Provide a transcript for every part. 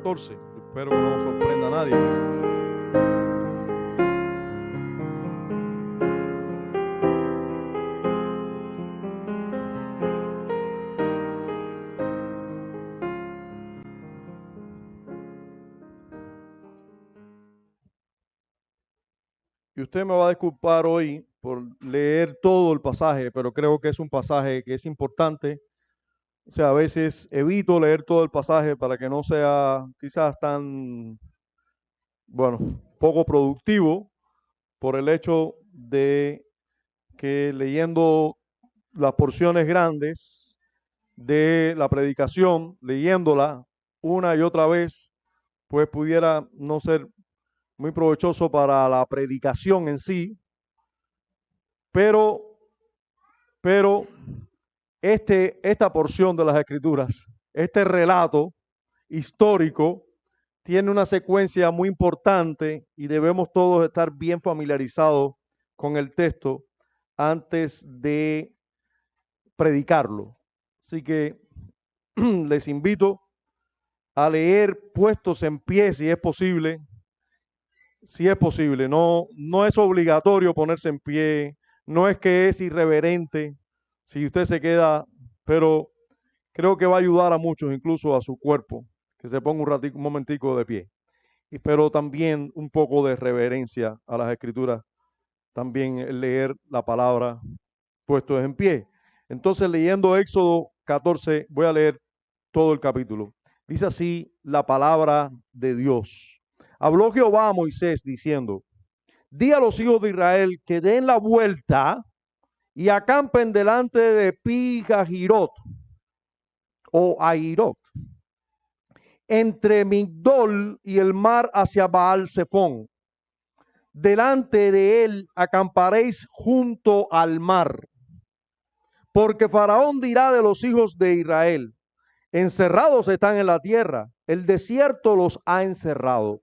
14. Espero que no sorprenda a nadie. Y usted me va a disculpar hoy por leer todo el pasaje, pero creo que es un pasaje que es importante. O sea, a veces evito leer todo el pasaje para que no sea quizás tan, bueno, poco productivo por el hecho de que leyendo las porciones grandes de la predicación, leyéndola una y otra vez, pues pudiera no ser muy provechoso para la predicación en sí, pero esta porción de las Escrituras, este relato histórico, tiene una secuencia muy importante y debemos todos estar bien familiarizados con el texto antes de predicarlo. Así que les invito a leer puestos en pie si es posible. Si es posible, no es obligatorio ponerse en pie, no es que es irreverente si usted se queda, pero creo que va a ayudar a muchos, incluso a su cuerpo, que se ponga un momentico de pie. Pero también un poco de reverencia a las Escrituras, también leer la palabra puestos en pie. Entonces, leyendo Éxodo 14, voy a leer todo el capítulo. Dice así la palabra de Dios. Habló Jehová a Moisés diciendo: di a los hijos de Israel que den la vuelta y acampen delante de Pi-Hahirot o Airot, entre Migdol y el mar hacia Baal-Zephón. Delante de él acamparéis junto al mar. Porque Faraón dirá de los hijos de Israel: encerrados están en la tierra, el desierto los ha encerrado.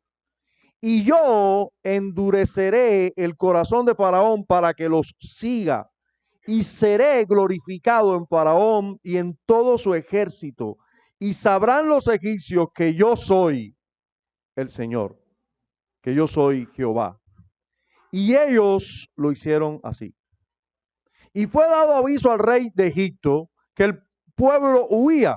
Y yo endureceré el corazón de Faraón para que los siga, y seré glorificado en Faraón y en todo su ejército, y sabrán los egipcios que yo soy el Señor, que yo soy Jehová. Y ellos lo hicieron así. Y fue dado aviso al rey de Egipto que el pueblo huía.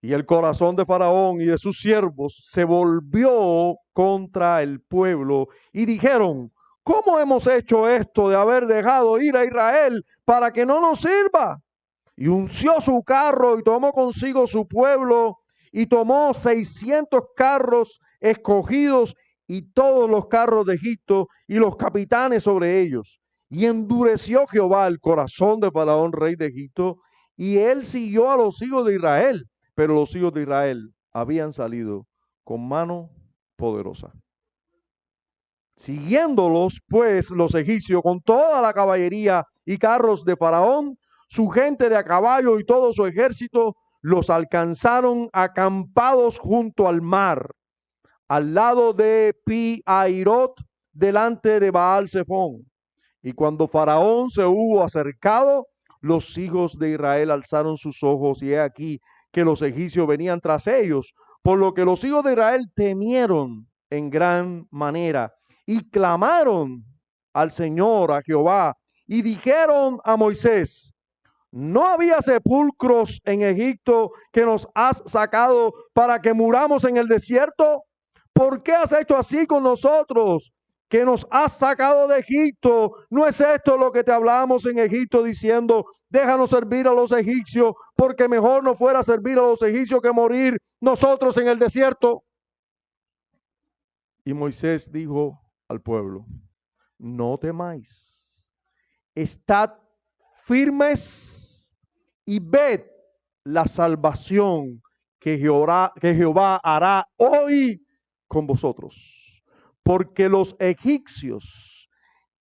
Y el corazón de Faraón y de sus siervos se volvió contra el pueblo y dijeron: ¿cómo hemos hecho esto de haber dejado ir a Israel para que no nos sirva? Y unció su carro y tomó consigo su pueblo y tomó 600 carros escogidos y todos los carros de Egipto y los capitanes sobre ellos. Y endureció Jehová el corazón de Faraón, rey de Egipto, y él siguió a los hijos de Israel. Pero los hijos de Israel habían salido con mano poderosa. Siguiéndolos, pues, los egipcios con toda la caballería y carros de Faraón, su gente de a caballo y todo su ejército, los alcanzaron acampados junto al mar, al lado de Pi-Hahirot, delante de Baal-Zephón. Y cuando Faraón se hubo acercado, los hijos de Israel alzaron sus ojos, y he aquí que los egipcios venían tras ellos, por lo que los hijos de Israel temieron en gran manera y clamaron al Señor, a Jehová, y dijeron a Moisés: ¿no había sepulcros en Egipto que nos has sacado para que muramos en el desierto? ¿Por qué has hecho así con nosotros, que nos has sacado de Egipto? ¿No es esto lo que te hablamos en Egipto, diciendo: déjanos servir a los egipcios, porque mejor nos fuera servir a los egipcios que morir nosotros en el desierto? Y Moisés dijo al pueblo: no temáis, estad firmes y ved la salvación que Jehová hará hoy con vosotros. Porque los egipcios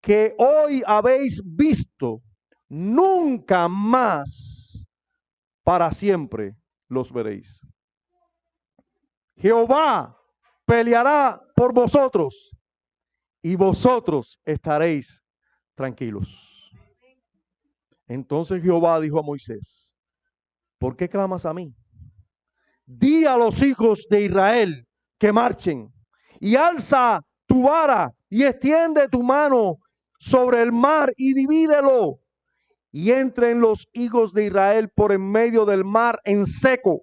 que hoy habéis visto, nunca más para siempre los veréis. Jehová peleará por vosotros y vosotros estaréis tranquilos. Entonces Jehová dijo a Moisés: ¿por qué clamas a mí? di a los hijos de Israel que marchen, y alza tu vara y extiende tu mano sobre el mar y divídelo, y entren los hijos de Israel por en medio del mar en seco.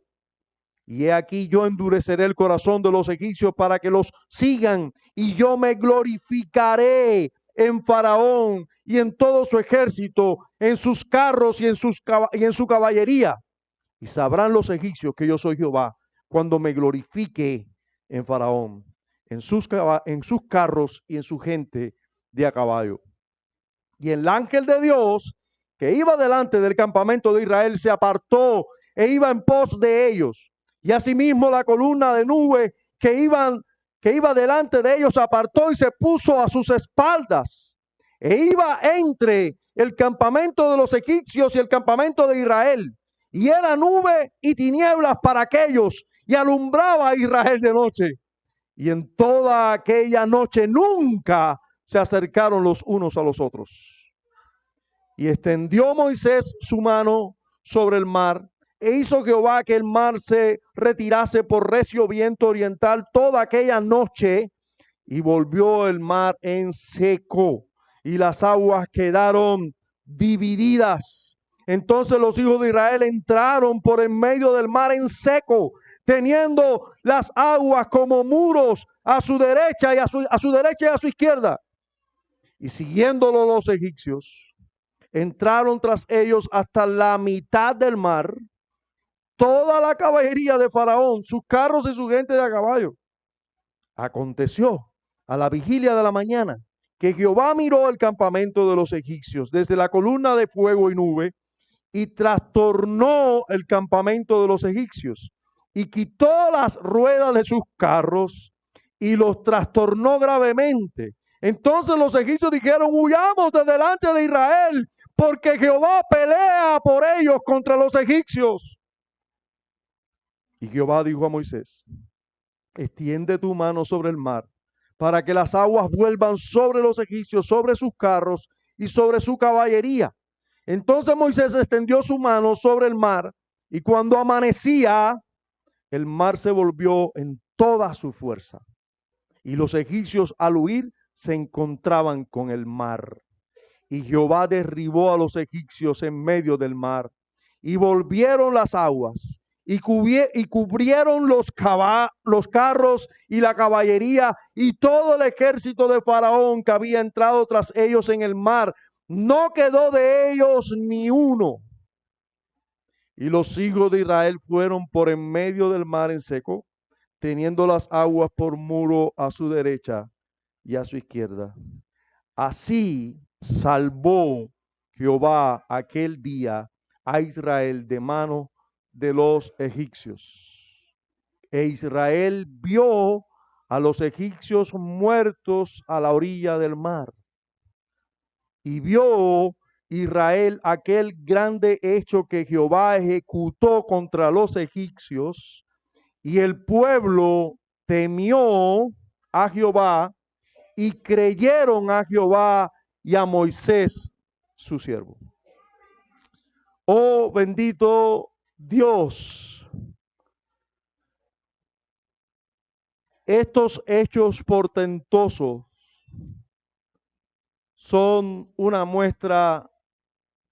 Y he aquí yo endureceré el corazón de los egipcios para que los sigan, y yo me glorificaré en Faraón y en todo su ejército, en sus carros y en su caballería. Y sabrán los egipcios que yo soy Jehová cuando me glorifique en Faraón, en sus carros y en su gente de a caballo. Y el ángel de Dios que iba delante del campamento de Israel se apartó e iba en pos de ellos. Y asimismo la columna de nube que iba delante de ellos se apartó y se puso a sus espaldas. E iba entre el campamento de los egipcios y el campamento de Israel. Y era nube y tinieblas para aquellos, y alumbraba a Israel de noche. Y en toda aquella noche nunca se acercaron los unos a los otros. Y extendió Moisés su mano sobre el mar, e hizo Jehová que el mar se retirase por recio viento oriental toda aquella noche, y volvió el mar en seco, y las aguas quedaron divididas. Entonces los hijos de Israel entraron por en medio del mar en seco, teniendo las aguas como muros a su derecha y a su derecha y a su izquierda. Y siguiéndolo los egipcios, entraron tras ellos hasta la mitad del mar, toda la caballería de Faraón, sus carros y su gente de a caballo. Aconteció a la vigilia de la mañana que Jehová miró el campamento de los egipcios desde la columna de fuego y nube, y trastornó el campamento de los egipcios, y quitó las ruedas de sus carros, y los trastornó gravemente. Entonces los egipcios dijeron: huyamos de delante de Israel, porque Jehová pelea por ellos contra los egipcios. Y Jehová dijo a Moisés: extiende tu mano sobre el mar, para que las aguas vuelvan sobre los egipcios, sobre sus carros y sobre su caballería. Entonces Moisés extendió su mano sobre el mar, y cuando amanecía, el mar se volvió en toda su fuerza, y los egipcios al huir se encontraban con el mar. Y Jehová derribó a los egipcios en medio del mar, y volvieron las aguas, y cubrieron los carros y la caballería, y todo el ejército de Faraón que había entrado tras ellos en el mar. No quedó de ellos ni uno. Y los hijos de Israel fueron por en medio del mar en seco, teniendo las aguas por muro a su derecha y a su izquierda. Así salvó Jehová aquel día a Israel de mano de los egipcios. E Israel vio a los egipcios muertos a la orilla del mar. Y vio Israel aquel grande hecho que Jehová ejecutó contra los egipcios, y el pueblo temió a Jehová, y creyeron a Jehová y a Moisés, su siervo. Oh bendito Dios, estos hechos portentosos son una muestra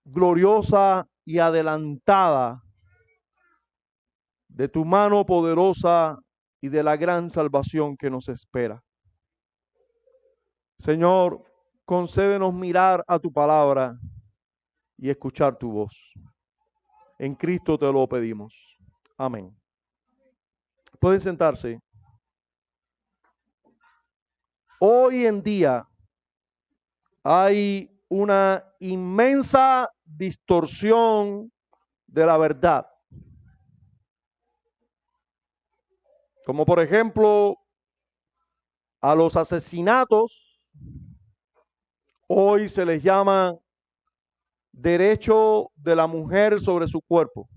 gloriosa y adelantada de tu mano poderosa y de la gran salvación que nos espera. Señor, concédenos mirar a tu palabra y escuchar tu voz. En Cristo te lo pedimos. Amén. Pueden sentarse. Hoy en día hay una inmensa distorsión de la verdad. Como por ejemplo, a los asesinatos hoy se les llama derecho de la mujer sobre su cuerpo.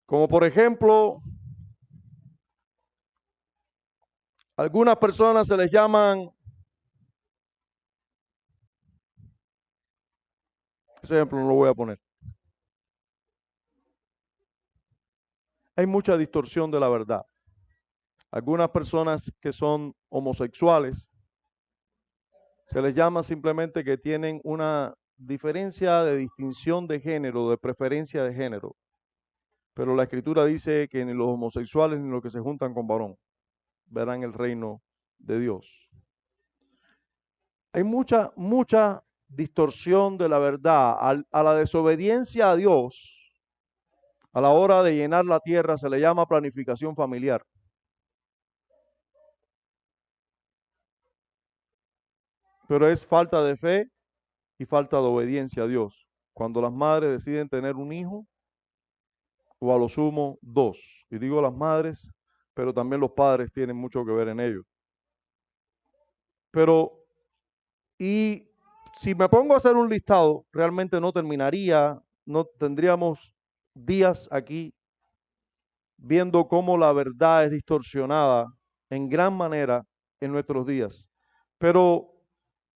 Como por ejemplo, algunas personas se les llaman Ese ejemplo no lo voy a poner. Hay mucha distorsión de la verdad. Algunas personas que son homosexuales se les llama simplemente que tienen una diferencia de distinción de género, de preferencia de género. Pero la escritura dice que ni los homosexuales ni los que se juntan con varón verán el reino de Dios. Hay mucha distorsión de la verdad. A la desobediencia a Dios, a la hora de llenar la tierra, se le llama planificación familiar. Pero es falta de fe y falta de obediencia a Dios. Cuando las madres deciden tener un hijo, o a lo sumo dos. Y digo las madres, pero también los padres tienen mucho que ver en ello. Pero, y si me pongo a hacer un listado, realmente no terminaría, no tendríamos días aquí viendo cómo la verdad es distorsionada en gran manera en nuestros días. Pero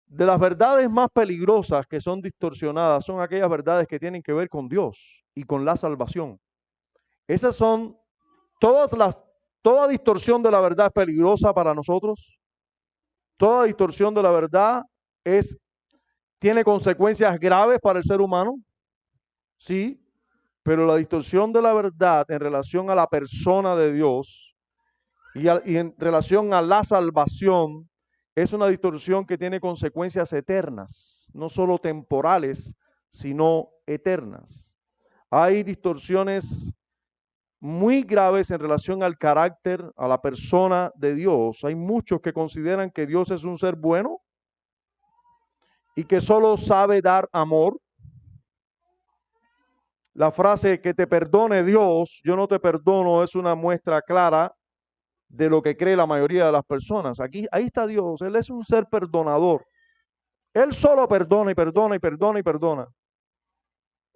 de las verdades más peligrosas que son distorsionadas son aquellas verdades que tienen que ver con Dios y con la salvación. Esas son toda distorsión de la verdad es peligrosa para nosotros. Toda distorsión de la verdad tiene consecuencias graves para el ser humano, sí, pero la distorsión de la verdad en relación a la persona de Dios y en relación a la salvación es una distorsión que tiene consecuencias eternas, no solo temporales, sino eternas. Hay distorsiones muy graves en relación al carácter, a la persona de Dios. Hay muchos que consideran que Dios es un ser bueno y que solo sabe dar amor. La frase que te perdone Dios, yo no te perdono, es una muestra clara de lo que cree la mayoría de las personas. Ahí está Dios, Él es un ser perdonador. Él solo perdona y perdona y perdona y perdona.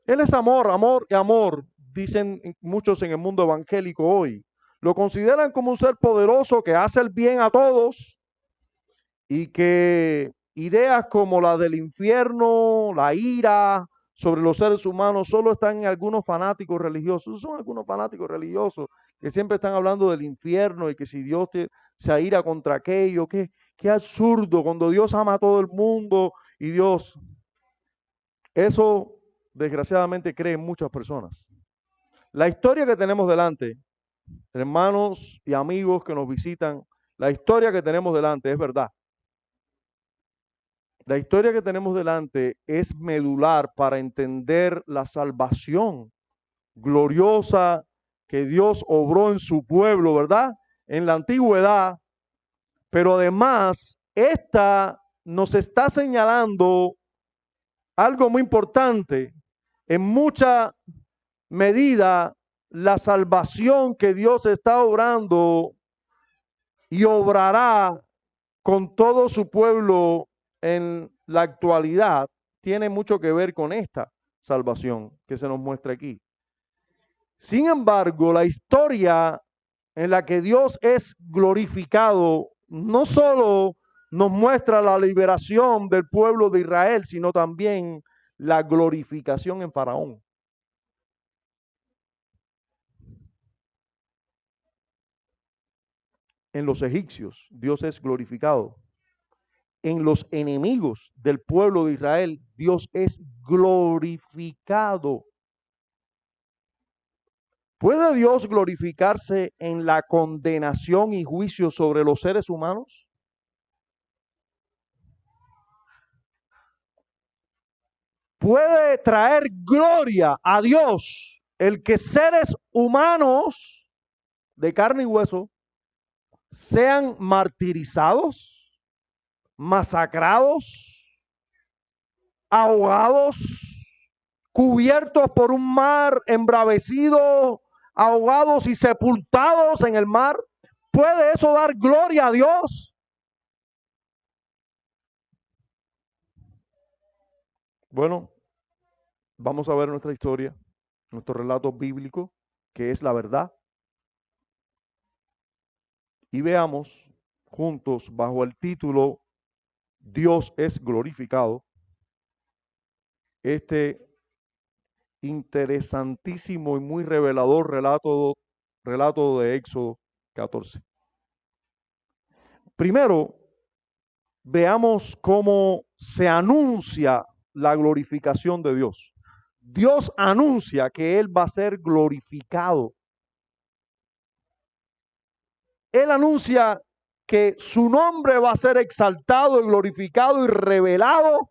Él es amor, amor y amor, dicen muchos en el mundo evangélico hoy. Lo consideran como un ser poderoso que hace el bien a todos y que ideas como la del infierno, la ira sobre los seres humanos solo están en algunos fanáticos religiosos. Son algunos fanáticos religiosos que siempre están hablando del infierno y que si Dios se aira contra aquello, qué absurdo, cuando Dios ama a todo el mundo y Dios, eso desgraciadamente creen muchas personas. La historia que tenemos delante, hermanos y amigos que nos visitan, la historia que tenemos delante es verdad. La historia que tenemos delante es medular para entender la salvación gloriosa que Dios obró en su pueblo, ¿verdad? En la antigüedad, pero además esta nos está señalando algo muy importante. En mucha medida, la salvación que Dios está obrando y obrará con todo su pueblo en la actualidad tiene mucho que ver con esta salvación que se nos muestra aquí. Sin embargo, la historia en la que Dios es glorificado no solo nos muestra la liberación del pueblo de Israel, sino también la glorificación en Faraón. En los egipcios, Dios es glorificado. En los enemigos del pueblo de Israel, Dios es glorificado. ¿Puede Dios glorificarse en la condenación y juicio sobre los seres humanos? ¿Puede traer gloria a Dios el que seres humanos de carne y hueso sean martirizados, masacrados, ahogados, cubiertos por un mar embravecido, ahogados y sepultados en el mar? ¿Puede eso dar gloria a Dios? Bueno, vamos a ver nuestra historia, nuestro relato bíblico, que es la verdad, y veamos juntos bajo el título Dios es glorificado, este interesantísimo y muy revelador relato de Éxodo 14. Primero, veamos cómo se anuncia la glorificación de Dios. Dios anuncia que Él va a ser glorificado. Él anuncia que su nombre va a ser exaltado y glorificado y revelado,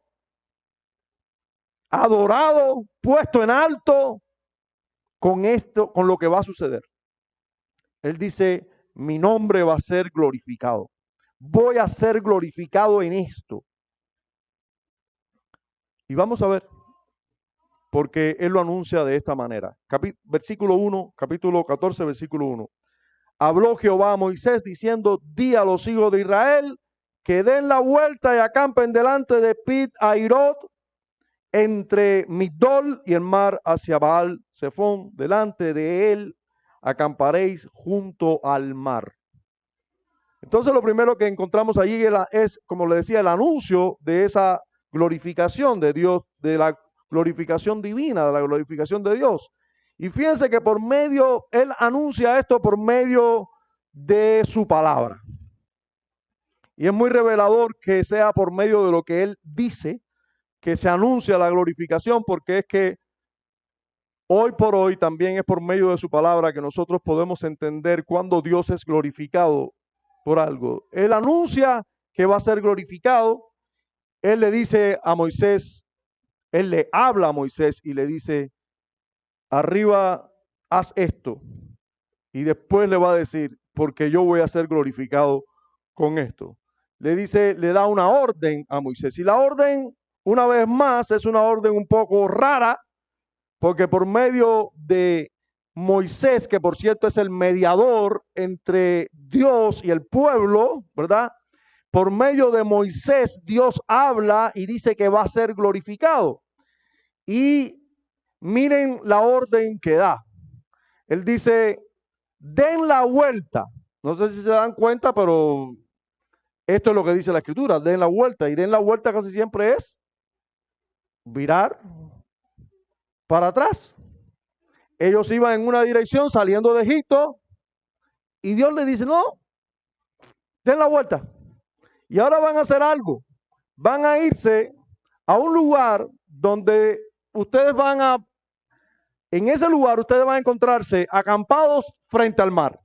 adorado, puesto en alto con esto, con lo que va a suceder. Él dice, mi nombre va a ser glorificado. Voy a ser glorificado en esto. Y vamos a ver, porque Él lo anuncia de esta manera. Versículo 1, capítulo 14, versículo 1. Habló Jehová a Moisés diciendo, di a los hijos de Israel que den la vuelta y acampen delante de Pit Airot, entre Migdol y el mar hacia Baal Zephón, delante de él acamparéis junto al mar. Entonces lo primero que encontramos allí es, como le decía, el anuncio de esa glorificación de Dios, de la glorificación divina, de la glorificación de Dios. Y fíjense que Él anuncia esto por medio de su palabra. Y es muy revelador que sea por medio de lo que Él dice, que se anuncia la glorificación, porque es que hoy por hoy también es por medio de su palabra que nosotros podemos entender cuándo Dios es glorificado por algo. Él anuncia que va a ser glorificado. Él le dice a Moisés, Él le habla a Moisés y le dice, arriba haz esto. Y después le va a decir, porque yo voy a ser glorificado con esto. Le dice, le da una orden a Moisés. Y la orden, una vez más, es una orden un poco rara, porque por medio de Moisés, que por cierto es el mediador entre Dios y el pueblo, ¿verdad? Por medio de Moisés, Dios habla y dice que va a ser glorificado. Y miren la orden que da. Él dice, den la vuelta. No sé si se dan cuenta, pero esto es lo que dice la escritura, den la vuelta. Y den la vuelta casi siempre es virar para atrás. Ellos iban en una dirección saliendo de Egipto y Dios les dice, no, den la vuelta. Y ahora van a hacer algo. Van a irse a un lugar donde en ese lugar ustedes van a encontrarse acampados frente al mar.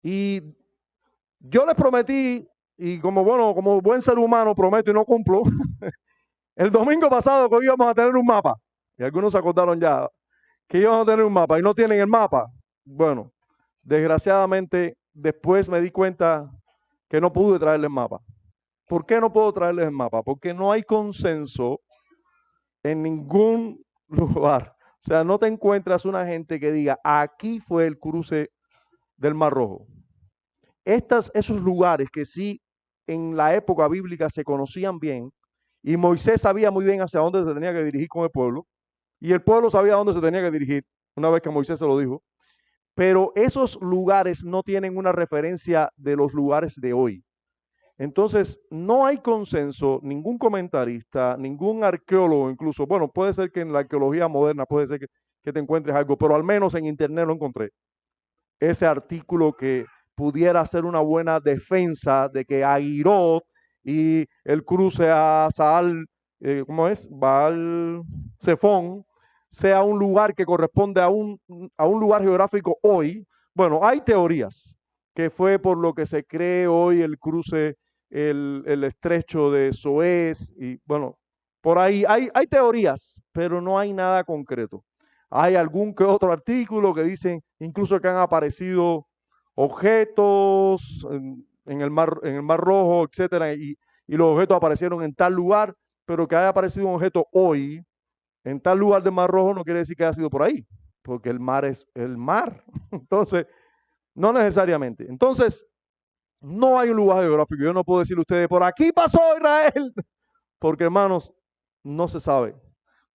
Y yo les prometí, y como buen ser humano prometo y no cumplo, el domingo pasado que hoy íbamos a tener un mapa. Y algunos se acordaron ya que íbamos a tener un mapa y no tienen el mapa. Bueno, desgraciadamente después me di cuenta que no pude traerles mapa. ¿Por qué no puedo traerles el mapa? Porque no hay consenso en ningún lugar. O sea, no te encuentras una gente que diga, aquí fue el cruce del Mar Rojo. Esos lugares que sí en la época bíblica se conocían bien, y Moisés sabía muy bien hacia dónde se tenía que dirigir con el pueblo, y el pueblo sabía a dónde se tenía que dirigir, una vez que Moisés se lo dijo, pero esos lugares no tienen una referencia de los lugares de hoy. Entonces, no hay consenso, ningún comentarista, ningún arqueólogo incluso, bueno, puede ser que en la arqueología moderna puede ser que te encuentres algo, pero al menos en internet no encontré ese artículo que pudiera ser una buena defensa de que Aguirot y el cruce a Saal, ¿cómo es? Baal Zephón, sea un lugar que corresponde a un lugar geográfico hoy. Bueno, hay teorías que fue por lo que se cree hoy el cruce, el estrecho de Suez, y bueno, por ahí hay teorías, pero no hay nada concreto. Hay algún que otro artículo que dicen incluso que han aparecido objetos en el mar Rojo, etcétera, y los objetos aparecieron en tal lugar, pero que haya aparecido un objeto hoy en tal lugar del Mar Rojo no quiere decir que haya sido por ahí, porque el mar es el mar. Entonces, no necesariamente. Entonces, no hay un lugar geográfico. Yo no puedo decirle a ustedes, por aquí pasó Israel, porque hermanos, no se sabe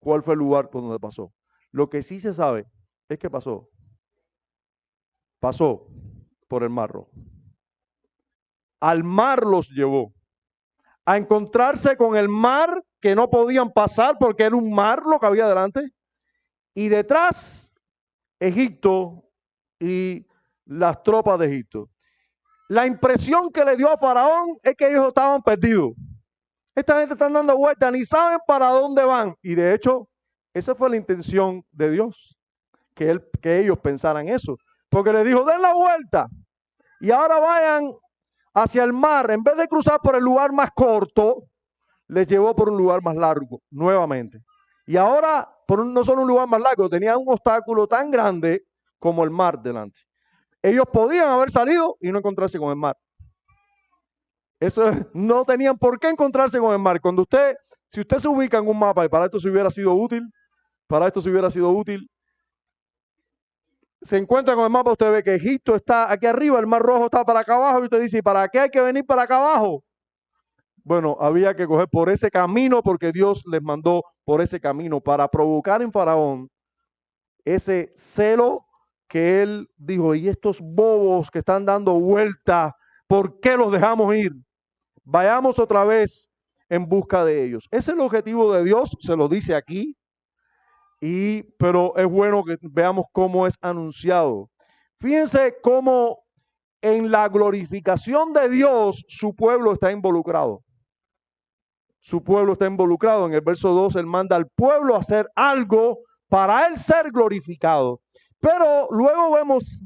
cuál fue el lugar por donde pasó. Lo que sí se sabe es que pasó por el Mar Rojo. Al mar los llevó a encontrarse con el mar que no podían pasar porque era un mar lo que había delante. Y detrás, Egipto y las tropas de Egipto. La impresión que le dio a Faraón es que ellos estaban perdidos. Esta gente está dando vueltas, ni saben para dónde van. Y de hecho, esa fue la intención de Dios, que ellos pensaran eso. Porque le dijo, den la vuelta y ahora vayan hacia el mar. En vez de cruzar por el lugar más corto, les llevó por un lugar más largo, nuevamente. Y ahora, no solo un lugar más largo, tenían un obstáculo tan grande como el mar delante. Ellos podían haber salido y no encontrarse con el mar. Eso no tenían por qué encontrarse con el mar. Si usted se ubica en un mapa, y para esto se hubiera sido útil, se encuentra con el mapa, usted ve que Egipto está aquí arriba, el Mar Rojo está para acá abajo, y usted dice, ¿y para qué hay que venir para acá abajo? Bueno, había que coger por ese camino porque Dios les mandó por ese camino para provocar en Faraón ese celo que él dijo, y estos bobos que están dando vuelta, ¿por qué los dejamos ir? Vayamos otra vez en busca de ellos. Ese es el objetivo de Dios, se lo dice aquí, pero es bueno que veamos cómo es anunciado. Fíjense cómo en la glorificación de Dios su pueblo está involucrado. Su pueblo está involucrado. En el verso 2, él manda al pueblo a hacer algo para él ser glorificado. Pero luego vemos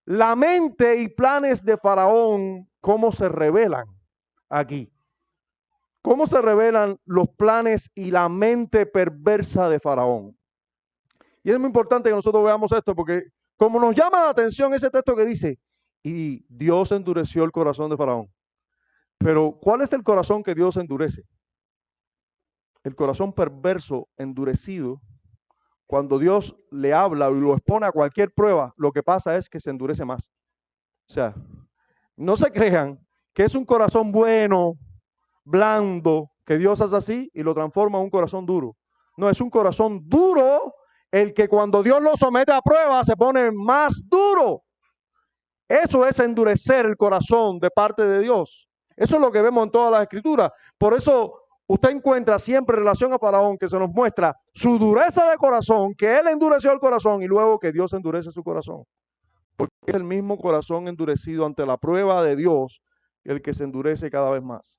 la mente y planes de Faraón, cómo se revelan aquí. ¿Cómo se revelan los planes y la mente perversa de Faraón? Y es muy importante que nosotros veamos esto, porque como nos llama la atención ese texto que dice, y Dios endureció el corazón de Faraón. Pero, ¿cuál es el corazón que Dios endurece? El corazón perverso, endurecido, cuando Dios le habla y lo expone a cualquier prueba, lo que pasa es que se endurece más. O sea, no se crean que es un corazón bueno, blando, que Dios hace así y lo transforma en un corazón duro. No, es un corazón duro el que cuando Dios lo somete a prueba se pone más duro. Eso es endurecer el corazón de parte de Dios. Eso es lo que vemos en todas las escrituras. Por eso usted encuentra siempre en relación a Faraón que se nos muestra su dureza de corazón, que él endureció el corazón y luego que Dios endurece su corazón. Porque es el mismo corazón endurecido ante la prueba de Dios el que se endurece cada vez más.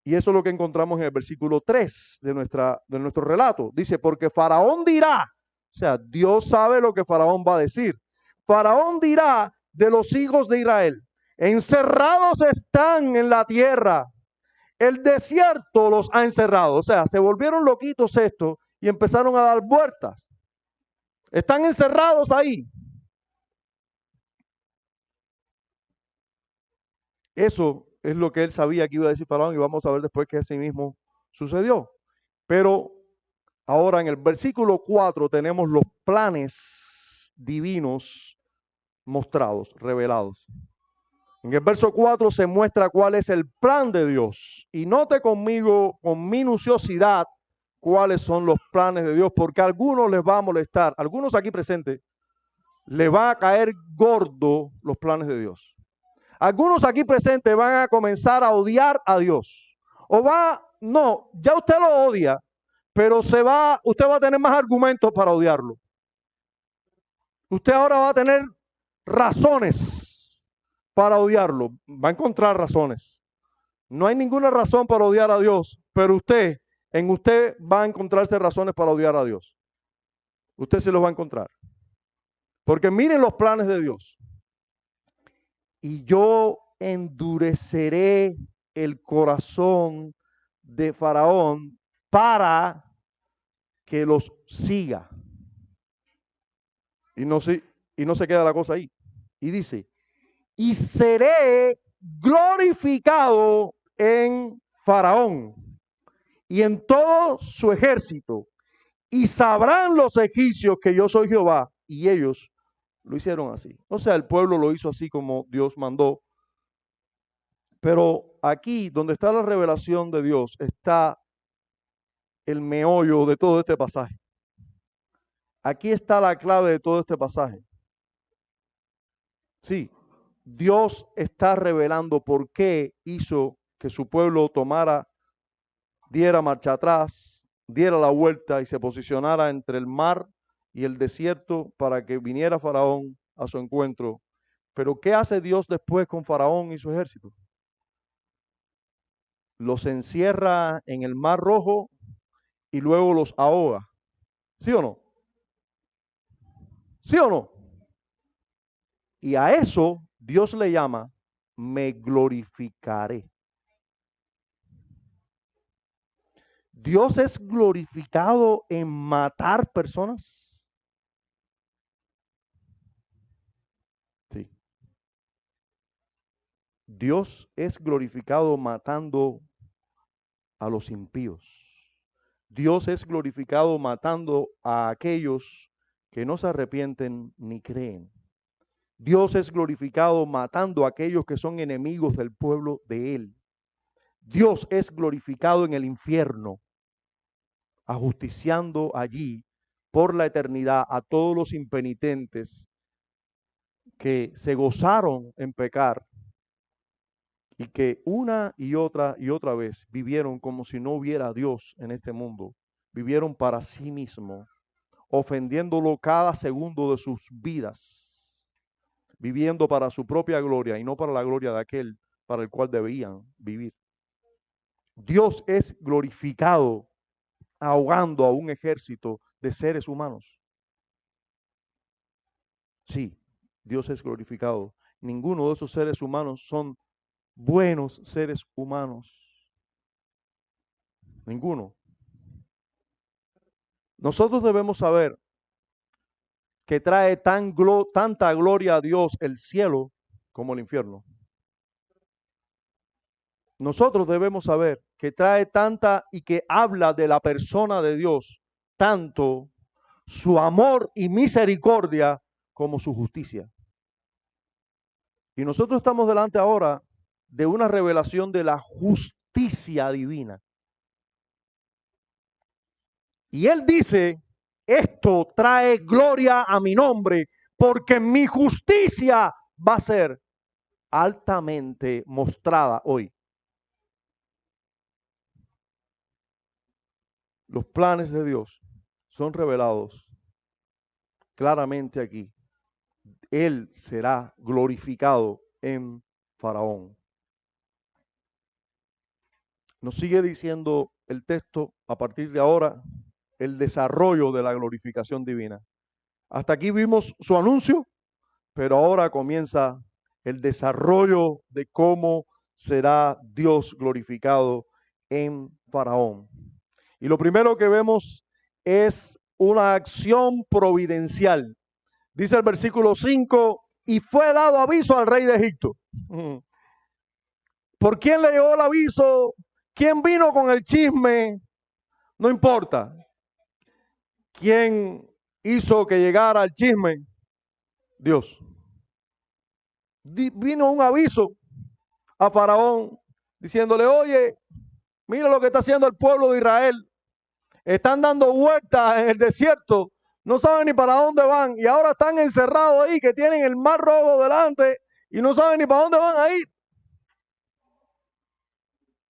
Y eso es lo que encontramos en el versículo 3 de nuestro relato. Dice, porque Faraón dirá, o sea, Dios sabe lo que Faraón va a decir. Faraón dirá de los hijos de Israel, encerrados están en la tierra, el desierto los ha encerrado. O sea, se volvieron loquitos estos y empezaron a dar vueltas. Están encerrados ahí. Eso es lo que él sabía que iba a decir Faraón y vamos a ver después que así mismo sucedió. Pero ahora en el versículo 4 tenemos los planes divinos mostrados, revelados. En el verso 4 se muestra cuál es el plan de Dios. Y note conmigo con minuciosidad cuáles son los planes de Dios, porque a algunos les va a molestar, a algunos aquí presentes, les va a caer gordo los planes de Dios. Algunos aquí presentes van a comenzar a odiar a Dios. No, ya usted lo odia, pero usted va a tener más argumentos para odiarlo. Usted ahora va a tener razones para odiarlo. Va a encontrar razones. No hay ninguna razón para odiar a Dios, pero en usted va a encontrarse razones para odiar a Dios. Usted se los va a encontrar. Porque miren los planes de Dios. Y yo endureceré el corazón de Faraón para que los siga. Y no se queda la cosa ahí. Y dice, y seré glorificado en Faraón y en todo su ejército. Y sabrán los egipcios que yo soy Jehová. Y ellos lo hicieron así. O sea, el pueblo lo hizo así como Dios mandó. Pero aquí, donde está la revelación de Dios, está el meollo de todo este pasaje. Aquí está la clave de todo este pasaje. Sí, Dios está revelando por qué hizo que su pueblo tomara diera marcha atrás, diera la vuelta y se posicionara entre el mar y el desierto para que viniera Faraón a su encuentro. Pero ¿qué hace Dios después con Faraón y su ejército? Los encierra en el mar Rojo y luego los ahoga. ¿Sí o no? ¿Sí o no? Y a eso Dios le llama, me glorificaré. Dios es glorificado en matar personas. Sí. Dios es glorificado matando a los impíos. Dios es glorificado matando a aquellos que no se arrepienten ni creen. Dios es glorificado matando a aquellos que son enemigos del pueblo de Él. Dios es glorificado en el infierno, ajusticiando allí por la eternidad a todos los impenitentes que se gozaron en pecar y que una y otra vez vivieron como si no hubiera Dios en este mundo. Vivieron para sí mismos, ofendiéndolo cada segundo de sus vidas, viviendo para su propia gloria y no para la gloria de aquel para el cual debían vivir. Dios es glorificado ahogando a un ejército de seres humanos. Sí, Dios es glorificado. Ninguno de esos seres humanos son buenos seres humanos. Ninguno. Nosotros debemos saber que trae tanta gloria a Dios el cielo como el infierno. Nosotros debemos saber que trae tanta y que habla de la persona de Dios, tanto su amor y misericordia como su justicia. Y nosotros estamos delante ahora de una revelación de la justicia divina. Y él dice, esto trae gloria a mi nombre, porque mi justicia va a ser altamente mostrada hoy. Los planes de Dios son revelados claramente aquí. Él será glorificado en Faraón. Nos sigue diciendo el texto a partir de ahora el desarrollo de la glorificación divina. Hasta aquí vimos su anuncio, pero ahora comienza el desarrollo de cómo será Dios glorificado en Faraón. Y lo primero que vemos es una acción providencial. Dice el versículo 5, y fue dado aviso al rey de Egipto. ¿Por quién le llegó el aviso? ¿Quién vino con el chisme? No importa. ¿Quién hizo que llegara el chisme? Dios. Vino un aviso a Faraón diciéndole, oye, mira lo que está haciendo el pueblo de Israel. Están dando vueltas en el desierto, no saben ni para dónde van y ahora están encerrados ahí que tienen el mar rojo delante y no saben ni para dónde van a ir.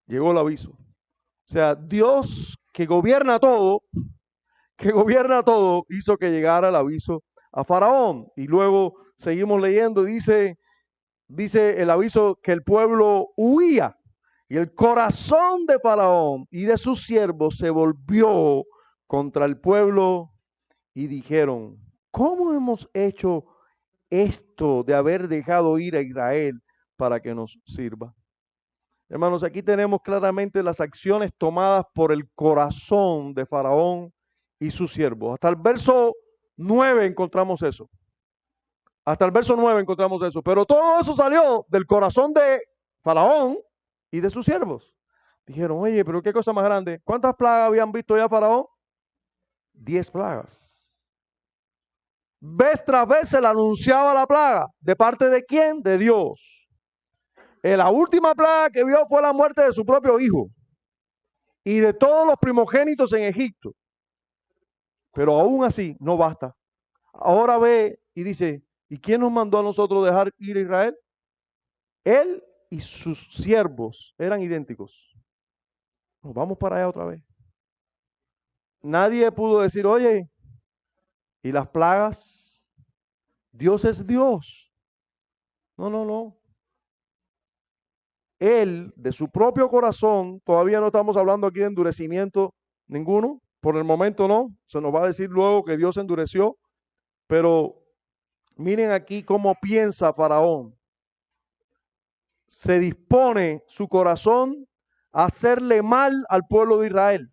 Llegó el aviso. O sea, Dios que gobierna todo, hizo que llegara el aviso a Faraón. Y luego seguimos leyendo, dice el aviso que el pueblo huía. Y el corazón de Faraón y de sus siervos se volvió contra el pueblo y dijeron, ¿cómo hemos hecho esto de haber dejado ir a Israel para que nos sirva? Hermanos, aquí tenemos claramente las acciones tomadas por el corazón de Faraón y sus siervos. Hasta el verso 9 encontramos eso. Hasta el verso 9 encontramos eso. Pero todo eso salió del corazón de Faraón y de sus siervos. Dijeron, oye, pero qué cosa más grande. ¿Cuántas plagas habían visto ya Faraón? 10 plagas. Vez tras vez se le anunciaba la plaga. ¿De parte de quién? De Dios. La última plaga que vio fue la muerte de su propio hijo y de todos los primogénitos en Egipto. Pero aún así no basta. Ahora ve y dice, ¿y quién nos mandó a nosotros dejar ir a Israel? Él y sus siervos eran idénticos. Nos vamos para allá otra vez. Nadie pudo decir, oye, ¿y las plagas? Dios es Dios. No, no, no. Él, de su propio corazón, todavía no estamos hablando aquí de endurecimiento ninguno. Por el momento no. Se nos va a decir luego que Dios endureció. Pero miren aquí cómo piensa Faraón. Se dispone su corazón a hacerle mal al pueblo de Israel.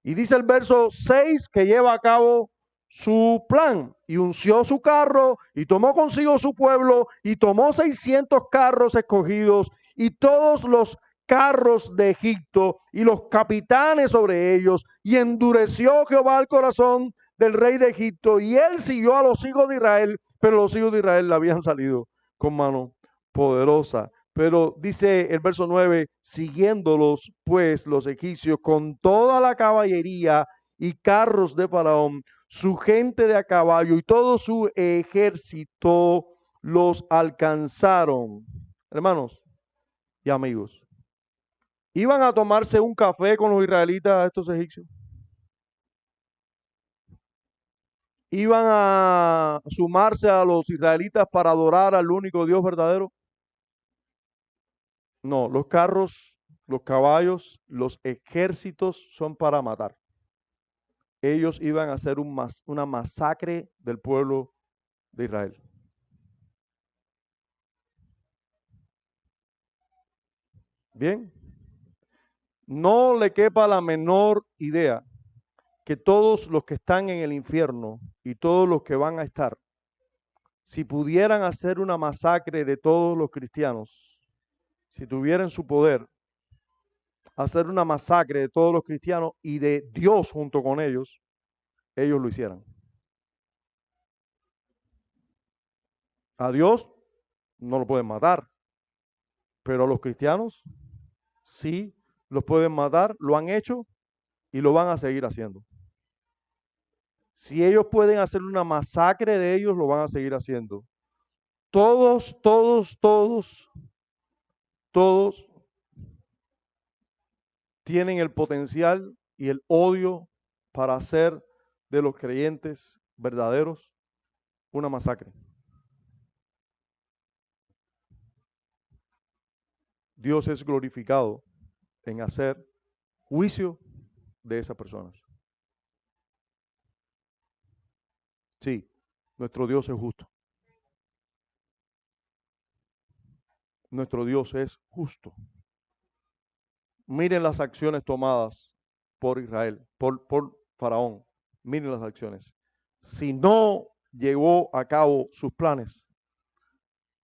Y dice el verso 6 que lleva a cabo su plan y unció su carro y tomó consigo su pueblo y tomó 600 carros escogidos y todos los carros de Egipto y los capitanes sobre ellos y endureció Jehová el corazón del rey de Egipto y él siguió a los hijos de Israel, pero los hijos de Israel le habían salido con mano poderosa. Pero dice el verso 9, siguiéndolos pues los egipcios con toda la caballería y carros de Faraón, su gente de a caballo y todo su ejército los alcanzaron. Hermanos y amigos, ¿iban a tomarse un café con los israelitas estos egipcios? ¿Iban a sumarse a los israelitas para adorar al único Dios verdadero? No, los carros, los caballos, los ejércitos son para matar. Ellos iban a hacer una masacre del pueblo de Israel. Bien, no le quepa la menor idea que todos los que están en el infierno y todos los que van a estar, si pudieran hacer una masacre de todos los cristianos, si tuvieran su poder, hacer una masacre de todos los cristianos y de Dios junto con ellos lo hicieran. A Dios no lo pueden matar, pero a los cristianos sí los pueden matar, lo han hecho y lo van a seguir haciendo. Si ellos pueden hacer una masacre de ellos, lo van a seguir haciendo. Todos tienen el potencial y el odio para hacer de los creyentes verdaderos una masacre. Dios es glorificado en hacer juicio de esas personas. Sí, nuestro Dios es justo. Nuestro Dios es justo. Miren las acciones tomadas por Israel, por Faraón. Miren las acciones. Si no llevó a cabo sus planes,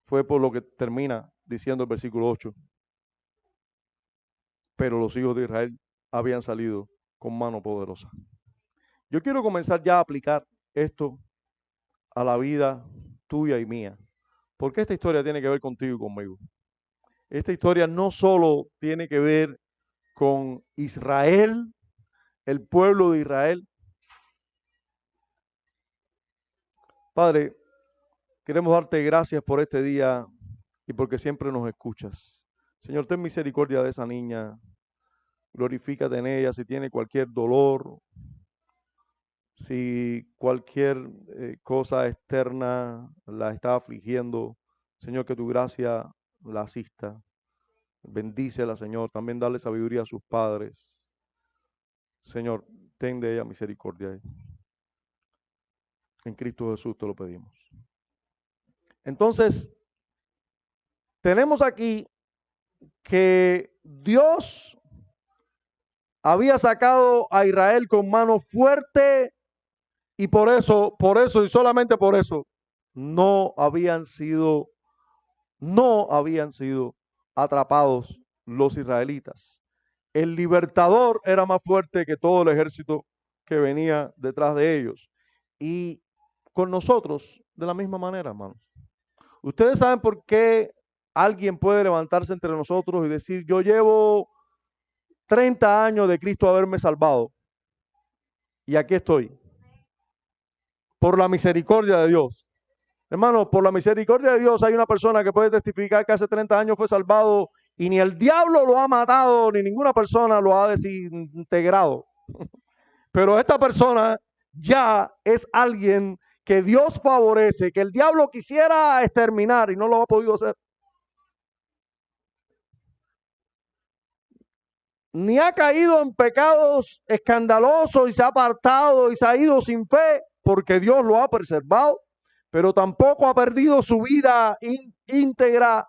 fue por lo que termina diciendo el versículo 8. Pero los hijos de Israel habían salido con mano poderosa. Yo quiero comenzar ya a aplicar esto a la vida tuya y mía, porque esta historia tiene que ver contigo y conmigo. Esta historia no solo tiene que ver con Israel, el pueblo de Israel. Padre, queremos darte gracias por este día y porque siempre nos escuchas. Señor, ten misericordia de esa niña, glorifícate en ella si tiene cualquier dolor, si cualquier cosa externa la está afligiendo. Señor, que tu gracia la asista. Bendícela, Señor. También dale sabiduría a sus padres. Señor, ten de ella misericordia. En Cristo Jesús te lo pedimos. Entonces, tenemos aquí que Dios había sacado a Israel con mano fuerte y por eso y solamente por eso, no habían sido atrapados los israelitas. El libertador era más fuerte que todo el ejército que venía detrás de ellos. Y con nosotros, de la misma manera, hermanos. Ustedes saben por qué alguien puede levantarse entre nosotros y decir, yo llevo 30 años de Cristo haberme salvado y aquí estoy. Por la misericordia de Dios. Hermano, por la misericordia de Dios hay una persona que puede testificar que hace 30 años fue salvado Y ni el diablo lo ha matado, ni ninguna persona lo ha desintegrado. Pero esta persona ya es alguien que Dios favorece, que el diablo quisiera exterminar y no lo ha podido hacer. Ni ha caído en pecados escandalosos y se ha apartado y se ha ido sin fe, porque Dios lo ha preservado, pero tampoco ha perdido su vida íntegra,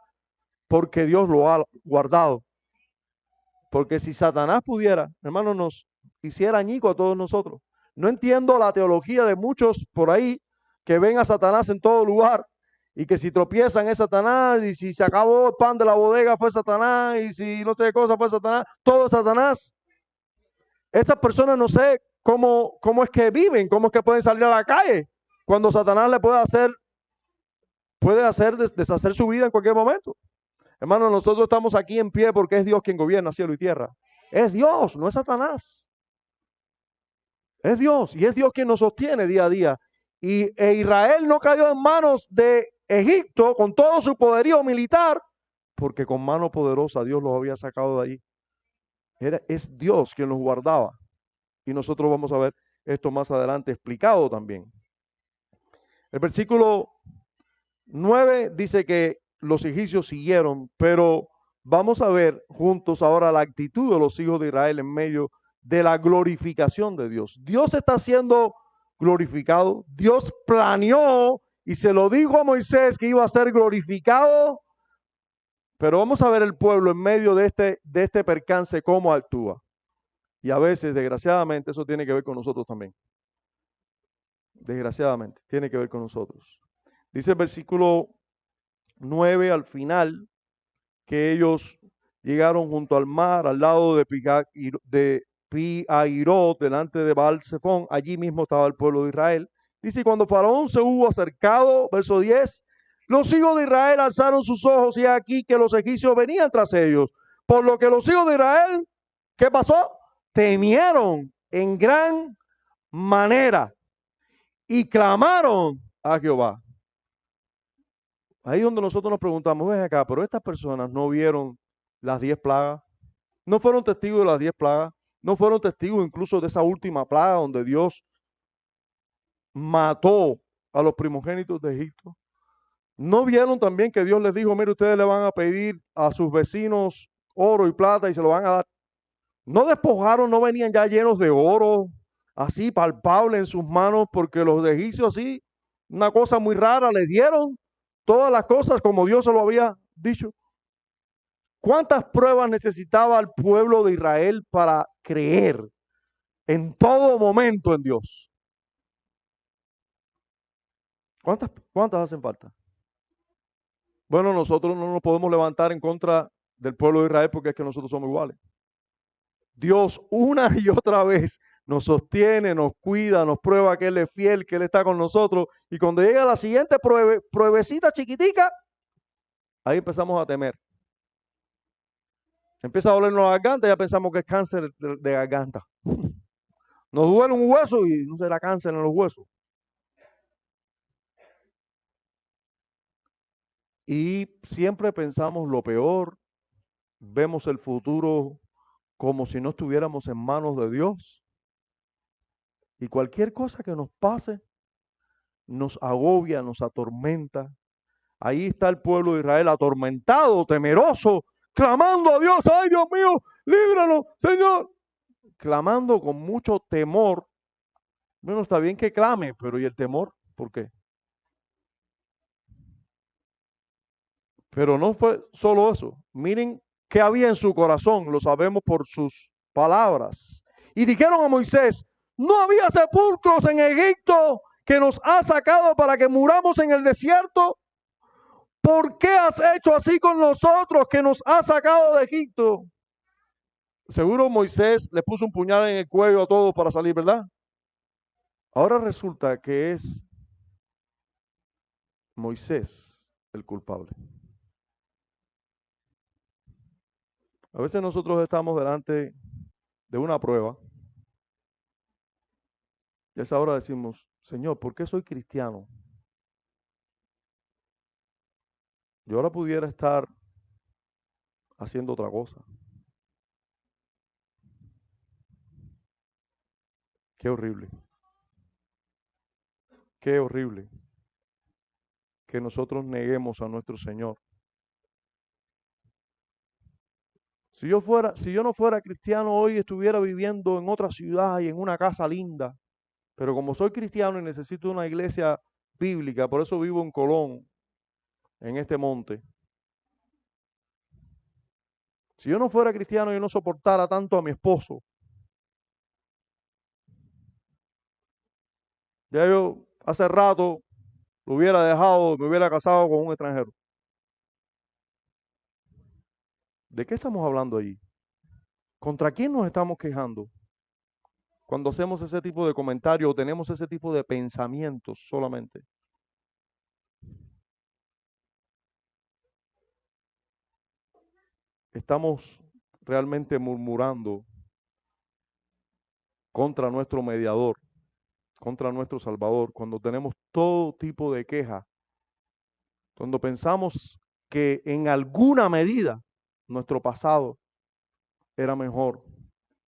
porque Dios lo ha guardado. Porque si Satanás pudiera, hermano, nos hiciera añico a todos nosotros. No entiendo la teología de muchos por ahí que ven a Satanás en todo lugar y que si tropiezan es Satanás, y si se acabó el pan de la bodega fue Satanás, y si no sé qué cosa fue Satanás, todo es Satanás. Esas personas no sé cómo es que viven, cómo es que pueden salir a la calle cuando Satanás le puede hacer deshacer su vida en cualquier momento. Hermano, nosotros estamos aquí en pie porque es Dios quien gobierna cielo y tierra. Es Dios, no es Satanás. Es Dios, y es Dios quien nos sostiene día a día. Israel no cayó en manos de Egipto con todo su poderío militar, porque con mano poderosa Dios los había sacado de allí. Es Dios quien los guardaba. Y nosotros vamos a ver esto más adelante explicado también. El versículo 9 dice que los egipcios siguieron, pero vamos a ver juntos ahora la actitud de los hijos de Israel en medio de la glorificación de Dios. Dios está siendo glorificado. Dios planeó y se lo dijo a Moisés que iba a ser glorificado, pero vamos a ver el pueblo en medio de este percance cómo actúa. Y a veces, desgraciadamente, eso tiene que ver con nosotros también. Desgraciadamente, tiene que ver con nosotros. Dice el versículo 9 al final que ellos llegaron junto al mar, al lado de Pi-Hahirot, delante de Baal-Zephón. Allí mismo estaba el pueblo de Israel. Dice, cuando Faraón se hubo acercado, verso 10, los hijos de Israel alzaron sus ojos y aquí que los egipcios venían tras ellos. Por lo que los hijos de Israel, ¿qué pasó? Temieron en gran manera y clamaron a Jehová. Ahí donde nosotros nos preguntamos, ven acá, pero estas personas no vieron las 10 plagas, no fueron testigos de las 10 plagas, no fueron testigos incluso de esa última plaga donde Dios mató a los primogénitos de Egipto. ¿No vieron también que Dios les dijo, mire, ustedes le van a pedir a sus vecinos oro y plata y se lo van a dar? No despojaron, no venían ya llenos de oro, así palpable en sus manos, porque los de egipcios así, una cosa muy rara, les dieron todas las cosas como Dios se lo había dicho. ¿Cuántas pruebas necesitaba el pueblo de Israel para creer en todo momento en Dios? ¿Cuántas hacen falta? Bueno, nosotros no nos podemos levantar en contra del pueblo de Israel porque es que nosotros somos iguales. Dios una y otra vez nos sostiene, nos cuida, nos prueba que Él es fiel, que Él está con nosotros. Y cuando llega la siguiente pruebecita chiquitica, ahí empezamos a temer. Empieza a dolernos la garganta, ya pensamos que es cáncer de garganta. Nos duele un hueso y no será cáncer en los huesos. Y siempre pensamos lo peor, vemos el futuro como si no estuviéramos en manos de Dios. Y cualquier cosa que nos pase nos agobia, nos atormenta. Ahí está el pueblo de Israel atormentado, temeroso, clamando a Dios, ay Dios mío, líbranos, Señor. Clamando con mucho temor. Bueno, está bien que clame, pero ¿y el temor? ¿Por qué? Pero no fue solo eso. Miren qué había en su corazón, lo sabemos por sus palabras. Y dijeron a Moisés, no había sepulcros en Egipto que nos ha sacado para que muramos en el desierto. ¿Por qué has hecho así con nosotros que nos has sacado de Egipto? Seguro Moisés le puso un puñal en el cuello a todos para salir, ¿verdad? Ahora resulta que es Moisés el culpable. A veces nosotros estamos delante de una prueba y a esa hora decimos, Señor, ¿por qué soy cristiano? Yo ahora pudiera estar haciendo otra cosa. Qué horrible. Qué horrible que nosotros neguemos a nuestro Señor. Si yo no fuera cristiano hoy estuviera viviendo en otra ciudad y en una casa linda, pero como soy cristiano y necesito una iglesia bíblica, por eso vivo en Colón, en este monte. Si yo no fuera cristiano y no soportara tanto a mi esposo, ya yo hace rato lo hubiera dejado, me hubiera casado con un extranjero. ¿De qué estamos hablando allí? ¿Contra quién nos estamos quejando? Cuando hacemos ese tipo de comentarios o tenemos ese tipo de pensamientos solamente. Estamos realmente murmurando contra nuestro mediador, contra nuestro Salvador, cuando tenemos todo tipo de queja, cuando pensamos que en alguna medida nuestro pasado era mejor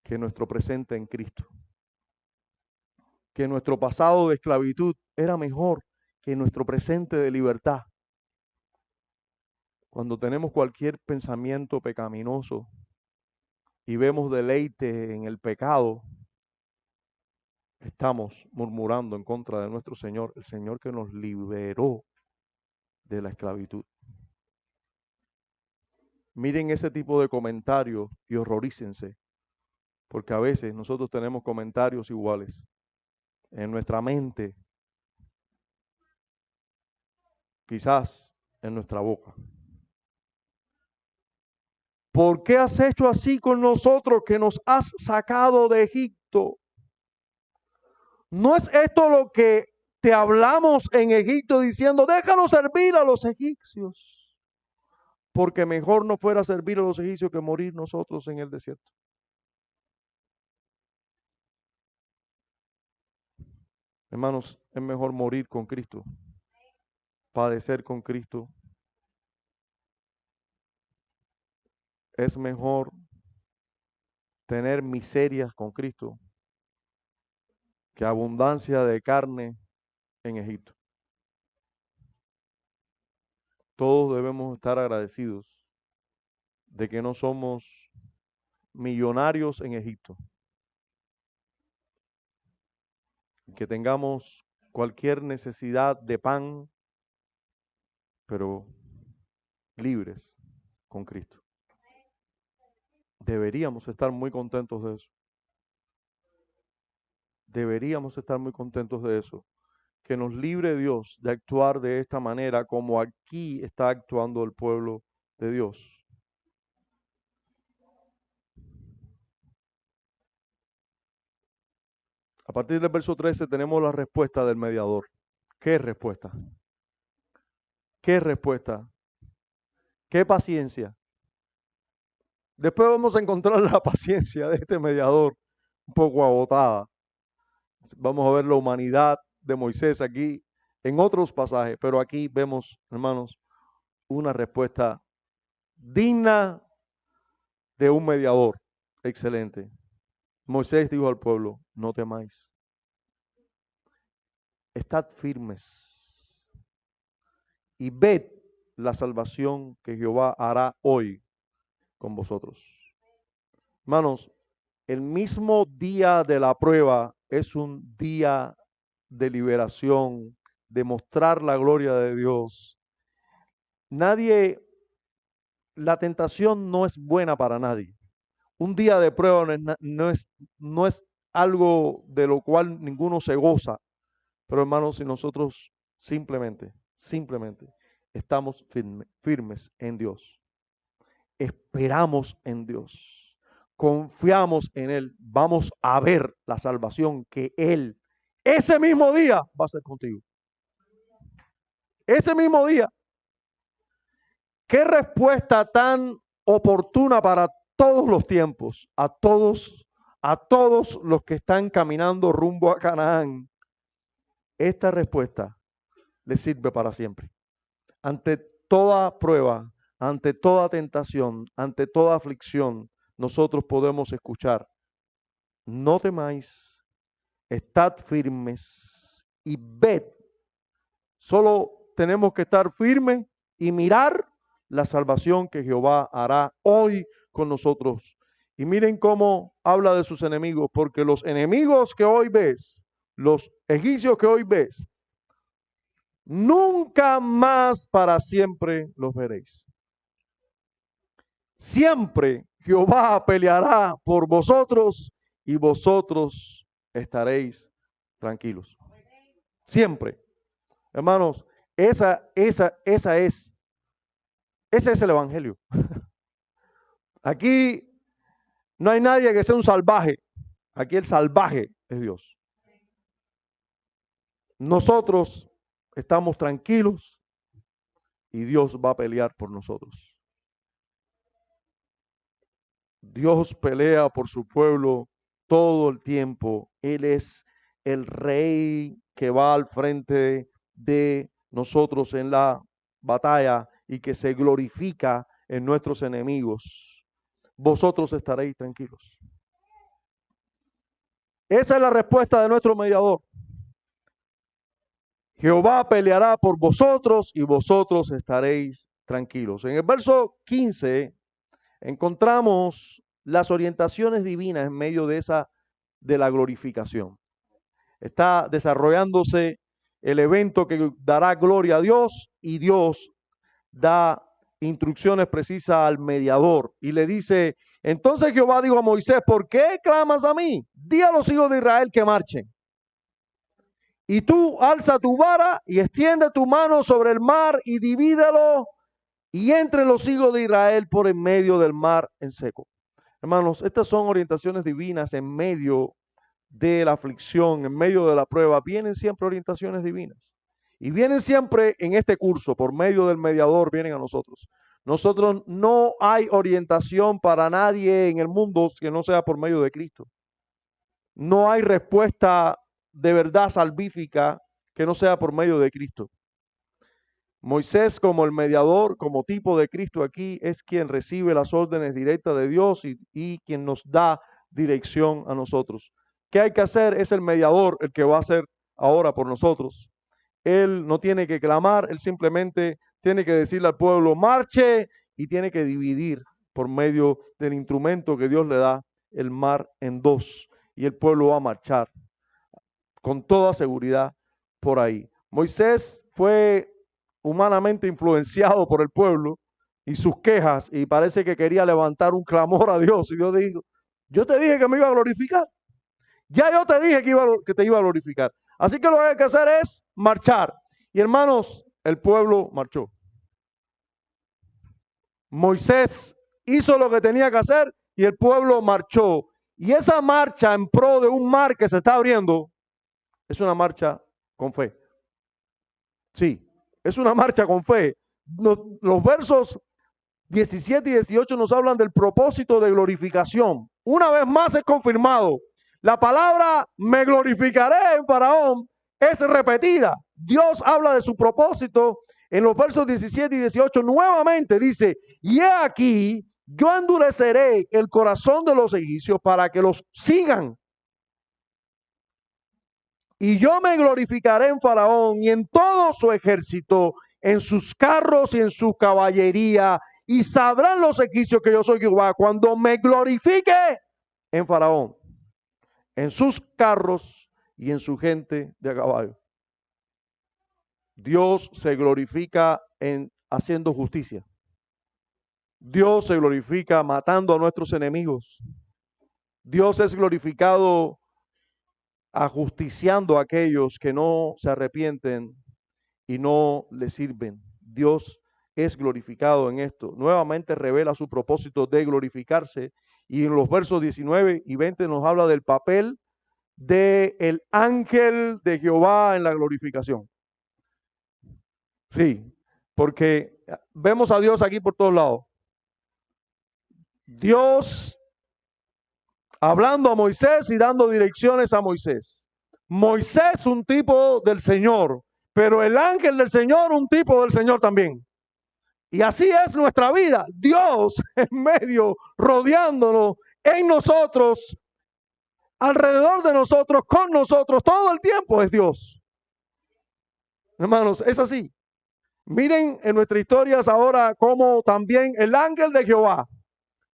que nuestro presente en Cristo, que nuestro pasado de esclavitud era mejor que nuestro presente de libertad. Cuando tenemos cualquier pensamiento pecaminoso y vemos deleite en el pecado, estamos murmurando en contra de nuestro Señor, el Señor que nos liberó de la esclavitud. Miren ese tipo de comentarios y horrorícense, porque a veces nosotros tenemos comentarios iguales en nuestra mente, quizás en nuestra boca. ¿Por qué has hecho así con nosotros que nos has sacado de Egipto? ¿No es esto lo que te hablamos en Egipto diciendo, déjanos servir a los egipcios? Porque mejor no fuera servir a los egipcios que morir nosotros en el desierto. Hermanos, es mejor morir con Cristo, padecer con Cristo. Es mejor tener miserias con Cristo que abundancia de carne en Egipto. Todos debemos estar agradecidos de que no somos millonarios en Egipto, que tengamos cualquier necesidad de pan, pero libres con Cristo. Deberíamos estar muy contentos de eso. Deberíamos estar muy contentos de eso. Que nos libre Dios de actuar de esta manera como aquí está actuando el pueblo de Dios. A partir del verso 13 tenemos la respuesta del mediador. ¿Qué respuesta? ¿Qué respuesta? ¿Qué paciencia? Después vamos a encontrar la paciencia de este mediador un poco agotada. Vamos a ver la humanidad de Moisés aquí en otros pasajes, pero aquí vemos, hermanos, una respuesta digna de un mediador. Excelente. Moisés dijo al pueblo, no temáis. Estad firmes y ved la salvación que Jehová hará hoy con vosotros. Hermanos, el mismo día de la prueba es un día de liberación, de mostrar la gloria de Dios. La tentación no es buena para nadie. Un día de prueba no es algo de lo cual ninguno se goza. Pero hermanos, si nosotros simplemente estamos firmes en Dios, esperamos en Dios, confiamos en Él, vamos a ver la salvación que Él, ese mismo día, va a hacer contigo. Ese mismo día. Qué respuesta tan oportuna para todos los tiempos, a todos los que están caminando rumbo a Canaán. Esta respuesta les sirve para siempre. Ante toda prueba, ante toda tentación, ante toda aflicción, nosotros podemos escuchar: no temáis, estad firmes y ved. Solo tenemos que estar firmes y mirar la salvación que Jehová hará hoy con nosotros. Y miren cómo habla de sus enemigos, porque los enemigos que hoy ves, los egipcios que hoy ves, nunca más para siempre los veréis. Siempre Jehová peleará por vosotros y vosotros estaréis tranquilos. Siempre. Hermanos, ese es el evangelio. Aquí no hay nadie que sea un salvaje. Aquí el salvaje es Dios. Nosotros estamos tranquilos y Dios va a pelear por nosotros. Dios pelea por su pueblo todo el tiempo. Él es el rey que va al frente de nosotros en la batalla y que se glorifica en nuestros enemigos. Vosotros estaréis tranquilos. Esa es la respuesta de nuestro mediador. Jehová peleará por vosotros y vosotros estaréis tranquilos. En el verso 15 encontramos las orientaciones divinas en medio de la glorificación. Está desarrollándose el evento que dará gloria a Dios y Dios da instrucciones precisas al mediador y le dice: entonces Jehová dijo a Moisés, ¿por qué clamas a mí? Di a los hijos de Israel que marchen. Y tú alza tu vara y extiende tu mano sobre el mar y divídelo y entren los hijos de Israel por en medio del mar en seco. Hermanos, estas son orientaciones divinas en medio de la aflicción, en medio de la prueba. Vienen siempre orientaciones divinas. Y vienen siempre en este curso, por medio del mediador, vienen a nosotros. Nosotros no hay orientación para nadie en el mundo que no sea por medio de Cristo. No hay respuesta de verdad salvífica que no sea por medio de Cristo. Moisés, como el mediador, como tipo de Cristo aquí, es quien recibe las órdenes directas de Dios y quien nos da dirección a nosotros. ¿Qué hay que hacer? Es el mediador el que va a hacer ahora por nosotros. Él no tiene que clamar, él simplemente tiene que decirle al pueblo: marche, y tiene que dividir por medio del instrumento que Dios le da el mar en dos. Y el pueblo va a marchar con toda seguridad por ahí. Moisés fue humanamente influenciado por el pueblo y sus quejas, y parece que quería levantar un clamor a Dios. Y Dios dijo: yo te dije que me iba a glorificar. Ya yo te dije que te iba a glorificar. Así que lo que hay que hacer es marchar. Y hermanos, el pueblo marchó. Moisés hizo lo que tenía que hacer y el pueblo marchó. Y esa marcha en pro de un mar que se está abriendo es una marcha con fe. Sí, es una marcha con fe. Los versos 17 y 18 nos hablan del propósito de glorificación. Una vez más es confirmado. La palabra me glorificaré en Faraón es repetida. Dios habla de su propósito en los versos 17 y 18. Nuevamente dice: y he aquí, yo endureceré el corazón de los egipcios para que los sigan. Y yo me glorificaré en Faraón y en todo su ejército, en sus carros y en su caballería, y sabrán los egipcios que yo soy Jehová cuando me glorifique en Faraón, en sus carros y en su gente de a caballo. Dios se glorifica en haciendo justicia. Dios se glorifica matando a nuestros enemigos. Dios es glorificado ajusticiando a aquellos que no se arrepienten y no le sirven. Dios es glorificado en esto. Nuevamente revela su propósito de glorificarse, y en los versos 19 y 20 nos habla del papel del ángel de Jehová en la glorificación. Sí, porque vemos a Dios aquí por todos lados. Dios hablando a Moisés y dando direcciones a Moisés. Moisés un tipo del Señor, pero el ángel del Señor un tipo del Señor también. Y así es nuestra vida. Dios en medio, rodeándonos, en nosotros, alrededor de nosotros, con nosotros, todo el tiempo es Dios. Hermanos, es así. Miren en nuestras historias ahora cómo también el ángel de Jehová,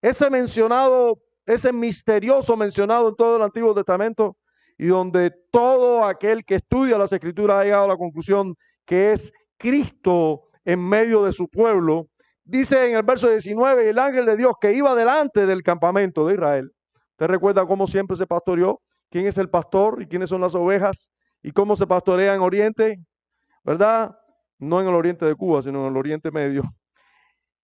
ese mencionado, ese misterioso mencionado en todo el Antiguo Testamento, y donde todo aquel que estudia las Escrituras ha llegado a la conclusión que es Cristo en medio de su pueblo, dice en el verso 19, el ángel de Dios que iba delante del campamento de Israel. ¿Te recuerda cómo siempre se pastoreó? ¿Quién es el pastor y quiénes son las ovejas? ¿Y cómo se pastorea en Oriente? ¿Verdad? No en el Oriente de Cuba, sino en el Oriente Medio.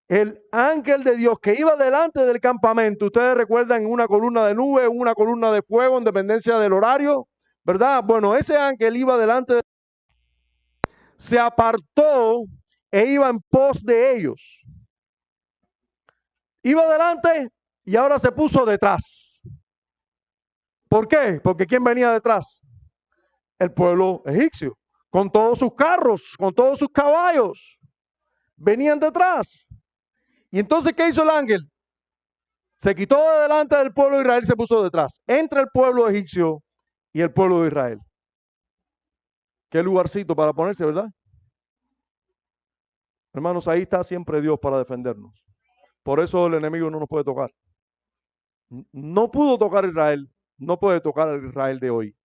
El ángel de Dios que iba delante del campamento, ustedes recuerdan, en una columna de nube, una columna de fuego, en dependencia del horario, ¿verdad? Bueno, ese ángel iba delante, se apartó e iba en pos de ellos. Iba delante y ahora se puso detrás. ¿Por qué? Porque ¿quién venía detrás? El pueblo egipcio, con todos sus carros, con todos sus caballos, venían detrás. Y entonces, ¿qué hizo el ángel? Se quitó de delante del pueblo de Israel y se puso detrás, entre el pueblo egipcio y el pueblo de Israel. Qué lugarcito para ponerse, ¿verdad? Hermanos, ahí está siempre Dios para defendernos. Por eso el enemigo no nos puede tocar. No pudo tocar a Israel, no puede tocar al Israel de hoy.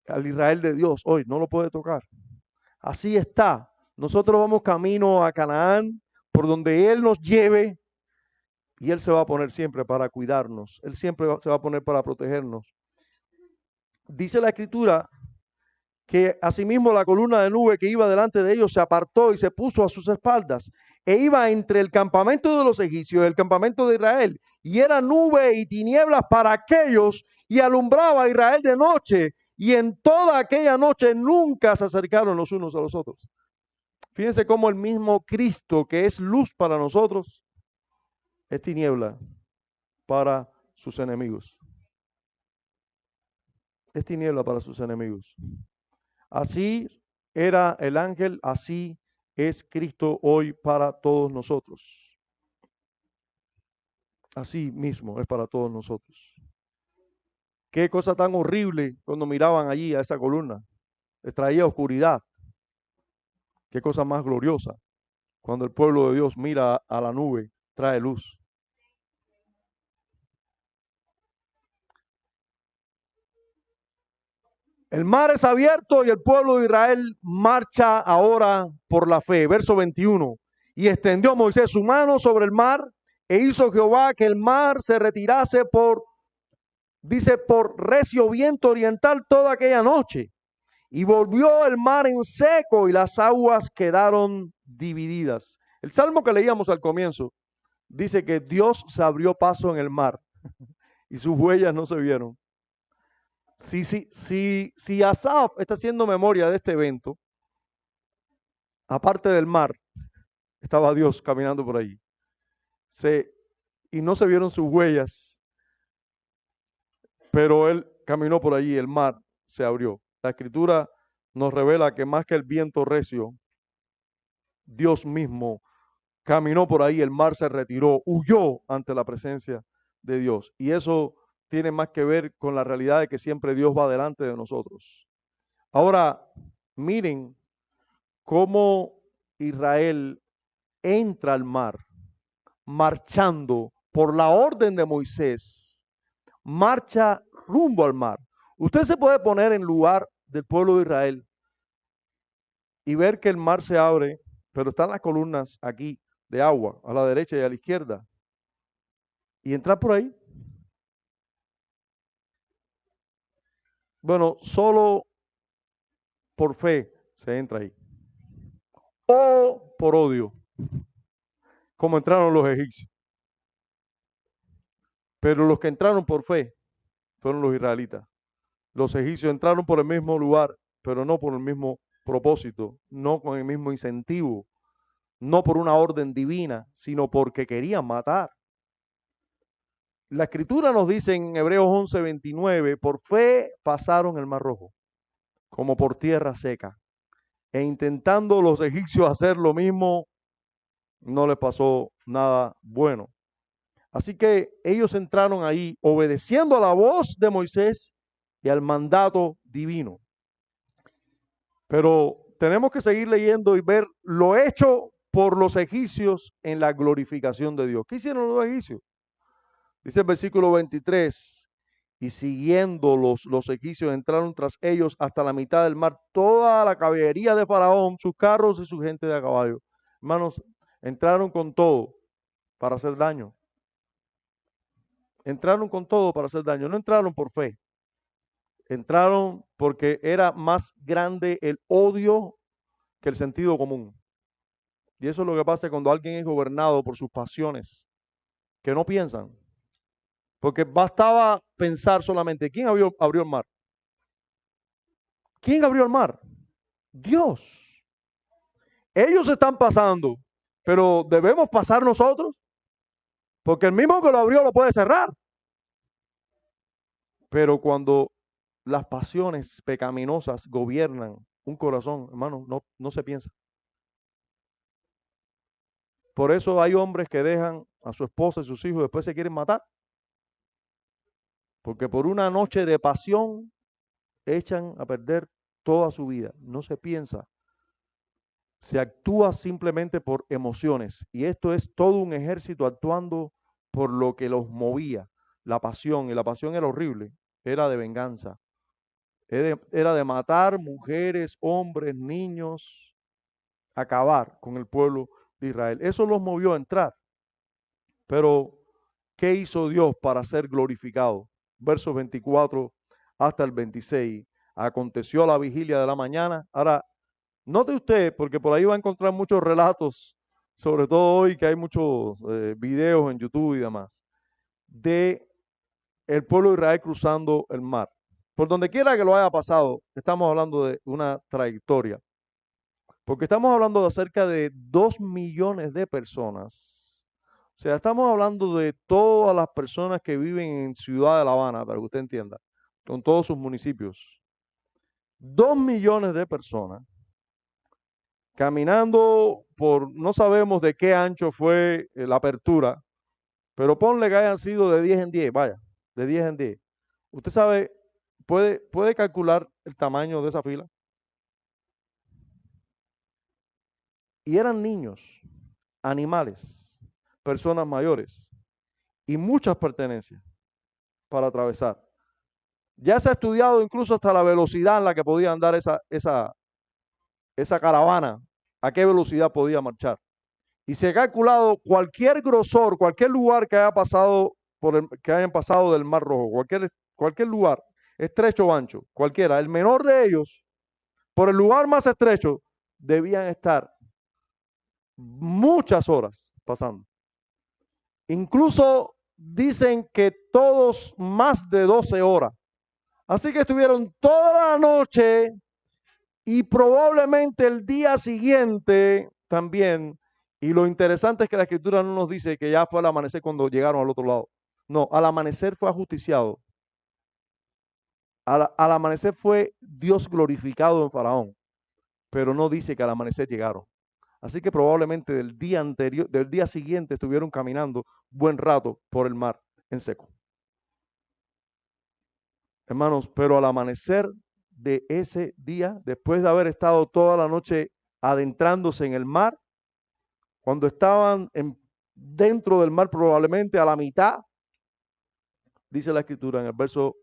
Al Israel de Dios hoy no lo puede tocar. Así está. Nosotros vamos camino a Canaán, por donde Él nos lleve, y Él se va a poner siempre para cuidarnos. Él siempre se va a poner para protegernos. Dice la Escritura que asimismo la columna de nube que iba delante de ellos se apartó y se puso a sus espaldas, e iba entre el campamento de los egipcios y el campamento de Israel, y era nube y tinieblas para aquellos, y alumbraba a Israel de noche, y en toda aquella noche nunca se acercaron los unos a los otros. Fíjense cómo el mismo Cristo, que es luz para nosotros, es tiniebla para sus enemigos. Es tiniebla para sus enemigos. Así era el ángel, así es Cristo hoy para todos nosotros. Así mismo es para todos nosotros. Qué cosa tan horrible cuando miraban allí a esa columna. Les traía oscuridad. Qué cosa más gloriosa cuando el pueblo de Dios mira a la nube, trae luz. El mar es abierto y el pueblo de Israel marcha ahora por la fe. Verso 21. Y extendió Moisés su mano sobre el mar e hizo Jehová que el mar se retirase por recio viento oriental toda aquella noche. Y volvió el mar en seco y las aguas quedaron divididas. El salmo que leíamos al comienzo dice que Dios se abrió paso en el mar y sus huellas no se vieron. Si Asaf está haciendo memoria de este evento, aparte del mar, estaba Dios caminando por allí. Y no se vieron sus huellas, pero él caminó por allí, el mar se abrió. La Escritura nos revela que más que el viento recio, Dios mismo caminó por ahí, el mar se retiró, huyó ante la presencia de Dios. Y eso tiene más que ver con la realidad de que siempre Dios va delante de nosotros. Ahora, miren cómo Israel entra al mar, marchando por la orden de Moisés, marcha rumbo al mar. Usted se puede poner en lugar del pueblo de Israel y ver que el mar se abre, pero están las columnas aquí de agua, a la derecha y a la izquierda, y entrar por ahí. Bueno, solo por fe se entra ahí, o por odio, como entraron los egipcios. Pero los que entraron por fe fueron los israelitas. Los egipcios entraron por el mismo lugar, pero no por el mismo propósito, no con el mismo incentivo, no por una orden divina, sino porque querían matar. La Escritura nos dice en Hebreos 11:29, por fe pasaron el Mar Rojo, como por tierra seca, e intentando los egipcios hacer lo mismo, no les pasó nada bueno. Así que ellos entraron ahí obedeciendo a la voz de Moisés y al mandato divino. Pero tenemos que seguir leyendo y ver lo hecho por los egipcios en la glorificación de Dios. ¿Qué hicieron los egipcios? Dice el versículo 23, y siguiendo los egipcios entraron tras ellos hasta la mitad del mar, toda la caballería de Faraón, sus carros y su gente de a caballo. Hermanos, entraron con todo para hacer daño. Entraron con todo para hacer daño. No entraron por fe. Entraron porque era más grande el odio que el sentido común. Y eso es lo que pasa cuando alguien es gobernado por sus pasiones, que no piensan. Porque bastaba pensar solamente, ¿quién abrió el mar? ¿Quién abrió el mar? Dios. Ellos están pasando, pero debemos pasar nosotros, porque el mismo que lo abrió lo puede cerrar. Pero cuando las pasiones pecaminosas gobiernan un corazón, hermano, no se piensa. Por eso hay hombres que dejan a su esposa y sus hijos y después se quieren matar. Porque por una noche de pasión echan a perder toda su vida. No se piensa. Se actúa simplemente por emociones. Y esto es todo un ejército actuando por lo que los movía. La pasión. Y la pasión era horrible. Era de venganza. Era de matar mujeres, hombres, niños. Acabar con el pueblo de Israel. Eso los movió a entrar. Pero, ¿qué hizo Dios para ser glorificado? Versos 24 hasta el 26. Aconteció a la vigilia de la mañana. Ahora, note usted, porque por ahí va a encontrar muchos relatos, sobre todo hoy que hay muchos videos en YouTube y demás, de el pueblo de Israel cruzando el mar. Por donde quiera que lo haya pasado, estamos hablando de una trayectoria. Porque estamos hablando de cerca de 2 millones de personas. O sea, estamos hablando de todas las personas que viven en Ciudad de La Habana, para que usted entienda, con todos sus municipios. 2 millones de personas caminando por, no sabemos de qué ancho fue la apertura, pero ponle que hayan sido de 10 en 10, vaya, de 10 en 10. Usted sabe, puede calcular el tamaño de esa fila. Y eran niños, animales, personas mayores y muchas pertenencias para atravesar. Ya se ha estudiado incluso hasta la velocidad en la que podía andar esa caravana, a qué velocidad podía marchar. Y se ha calculado cualquier grosor, cualquier lugar que haya pasado que hayan pasado del Mar Rojo, cualquier lugar, estrecho o ancho, cualquiera, el menor de ellos, por el lugar más estrecho, debían estar muchas horas pasando. Incluso dicen que todos más de 12 horas. Así que estuvieron toda la noche y probablemente el día siguiente también. Y lo interesante es que la escritura no nos dice que ya fue al amanecer cuando llegaron al otro lado. No, al amanecer fue ajusticiado. Al amanecer fue Dios glorificado en Faraón, pero no dice que al amanecer llegaron. Así que probablemente del día anterior, del día siguiente estuvieron caminando buen rato por el mar en seco. Hermanos, pero al amanecer de ese día, después de haber estado toda la noche adentrándose en el mar, cuando estaban dentro del mar probablemente a la mitad, dice la escritura en el verso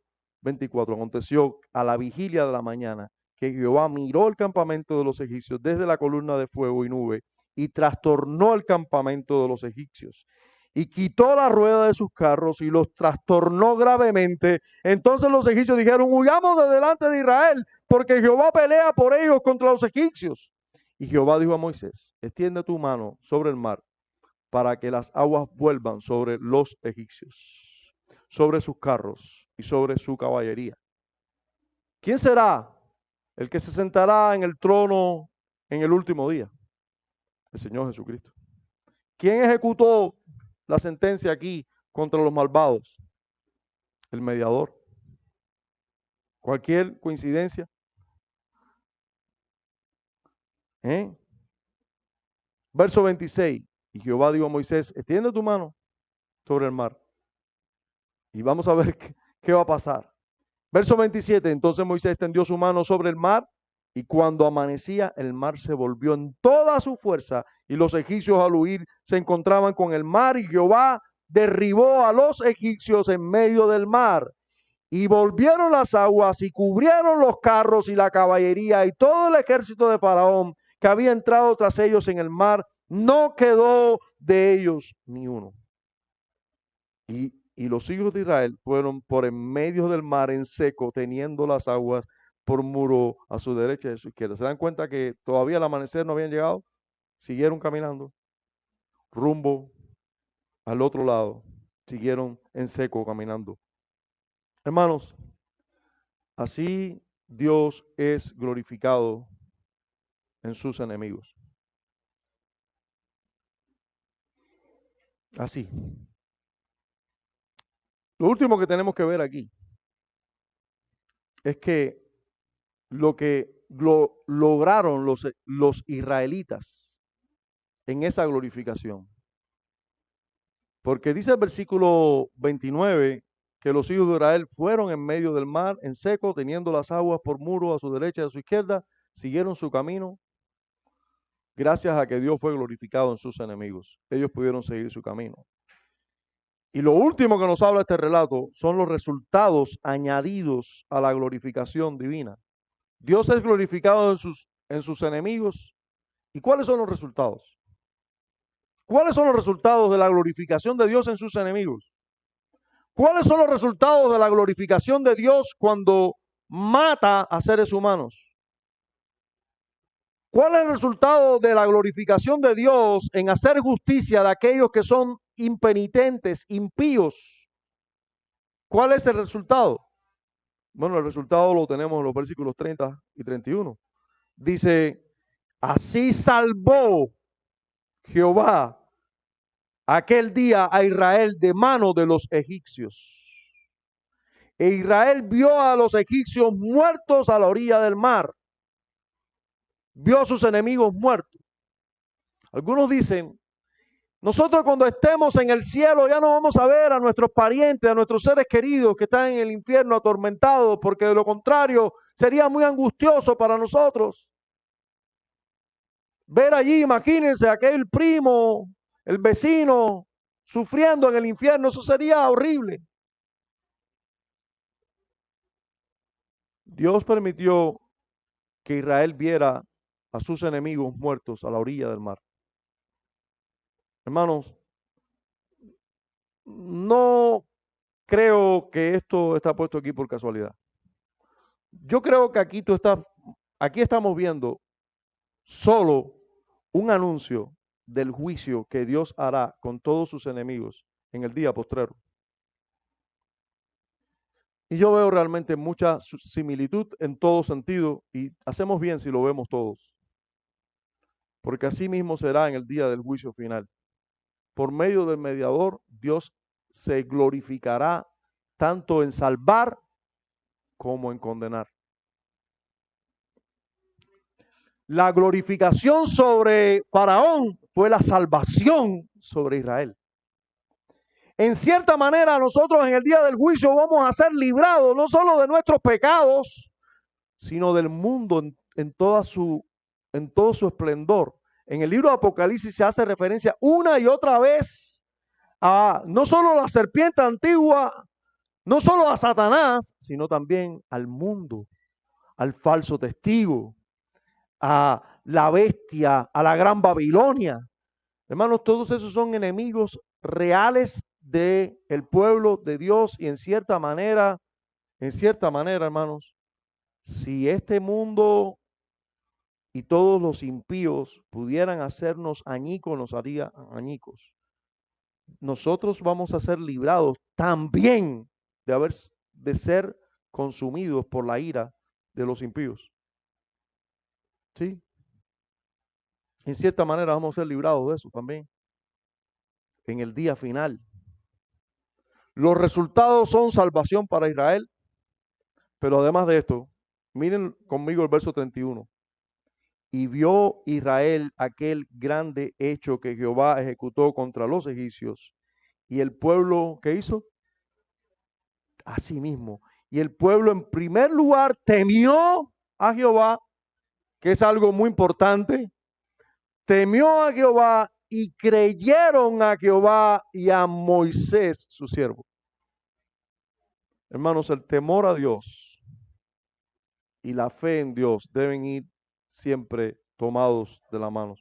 24, aconteció a la vigilia de la mañana que Jehová miró el campamento de los egipcios desde la columna de fuego y nube y trastornó el campamento de los egipcios y quitó la rueda de sus carros y los trastornó gravemente. Entonces los egipcios dijeron, huyamos de delante de Israel, porque Jehová pelea por ellos contra los egipcios. Y Jehová dijo a Moisés, extiende tu mano sobre el mar para que las aguas vuelvan sobre los egipcios, sobre sus carros y sobre su caballería. ¿Quién será el que se sentará en el trono en el último día? El Señor Jesucristo. ¿Quién ejecutó la sentencia aquí contra los malvados? El mediador. Cualquier coincidencia. Verso 26. Y Jehová dijo a Moisés, extiende tu mano sobre el mar. Y vamos a ver qué va a pasar. Verso 27, entonces Moisés extendió su mano sobre el mar y cuando amanecía el mar se volvió en toda su fuerza y los egipcios al huir se encontraban con el mar y Jehová derribó a los egipcios en medio del mar y volvieron las aguas y cubrieron los carros y la caballería y todo el ejército de Faraón que había entrado tras ellos en el mar, no quedó de ellos ni uno. Y los hijos de Israel fueron por en medio del mar en seco, teniendo las aguas por muro a su derecha y a su izquierda. ¿Se dan cuenta que todavía al amanecer no habían llegado? Siguieron caminando rumbo al otro lado. Siguieron en seco caminando. Hermanos, así Dios es glorificado en sus enemigos. Así. Lo último que tenemos que ver aquí es que lo que lograron los israelitas en esa glorificación. Porque dice el versículo 29 que los hijos de Israel fueron en medio del mar en seco, teniendo las aguas por muro a su derecha y a su izquierda, siguieron su camino, gracias a que Dios fue glorificado en sus enemigos. Ellos pudieron seguir su camino. Y lo último que nos habla este relato son los resultados añadidos a la glorificación divina. Dios es glorificado en sus enemigos. ¿Y cuáles son los resultados? ¿Cuáles son los resultados de la glorificación de Dios en sus enemigos? ¿Cuáles son los resultados de la glorificación de Dios cuando mata a seres humanos? ¿Cuál es el resultado de la glorificación de Dios en hacer justicia de aquellos que son impenitentes, impíos? ¿Cuál es el resultado? Bueno, el resultado lo tenemos en los versículos 30 y 31. Dice, así salvó Jehová aquel día a Israel de mano de los egipcios. E Israel vio a los egipcios muertos a la orilla del mar. Vio a sus enemigos muertos. Algunos dicen, nosotros cuando estemos en el cielo ya no vamos a ver a nuestros parientes, a nuestros seres queridos que están en el infierno atormentados, porque de lo contrario sería muy angustioso para nosotros. Ver allí, imagínense, aquel primo, el vecino, sufriendo en el infierno, eso sería horrible. Dios permitió que Israel viera a sus enemigos muertos a la orilla del mar. Hermanos, no creo que esto está puesto aquí por casualidad. Yo creo que aquí estamos viendo solo un anuncio del juicio que Dios hará con todos sus enemigos en el día postrero. Y yo veo realmente mucha similitud en todo sentido y hacemos bien si lo vemos todos. Porque así mismo será en el día del juicio final. Por medio del mediador, Dios se glorificará tanto en salvar como en condenar. La glorificación sobre Faraón fue la salvación sobre Israel. En cierta manera, nosotros en el día del juicio vamos a ser librados no solo de nuestros pecados, sino del mundo en todo su esplendor. En el libro de Apocalipsis se hace referencia una y otra vez a no solo la serpiente antigua, no solo a Satanás, sino también al mundo, al falso testigo, a la bestia, a la gran Babilonia. Hermanos, todos esos son enemigos reales del pueblo de Dios y en cierta manera, hermanos, si este mundo y todos los impíos pudieran hacernos añicos, nos haría añicos. Nosotros vamos a ser librados también de ser consumidos por la ira de los impíos. ¿Sí? En cierta manera vamos a ser librados de eso también. En el día final. Los resultados son salvación para Israel, pero además de esto, miren conmigo el verso 31. Y vio Israel aquel grande hecho que Jehová ejecutó contra los egipcios. Y el pueblo, ¿qué hizo? Asimismo. Y el pueblo en primer lugar temió a Jehová, que es algo muy importante. Temió a Jehová y creyeron a Jehová y a Moisés, su siervo. Hermanos, el temor a Dios y la fe en Dios deben ir siempre tomados de la mano.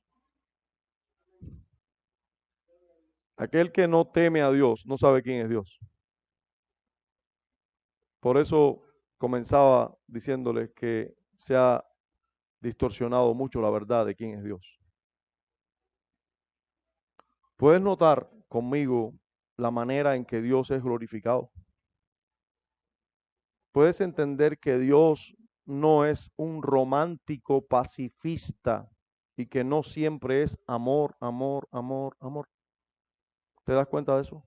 Aquel que no teme a Dios no sabe quién es Dios. Por eso comenzaba diciéndoles que se ha distorsionado mucho la verdad de quién es Dios. Puedes notar conmigo la manera en que Dios es glorificado. Puedes entender que Dios no es un romántico pacifista y que no siempre es amor, amor, amor, amor. ¿Te das cuenta de eso?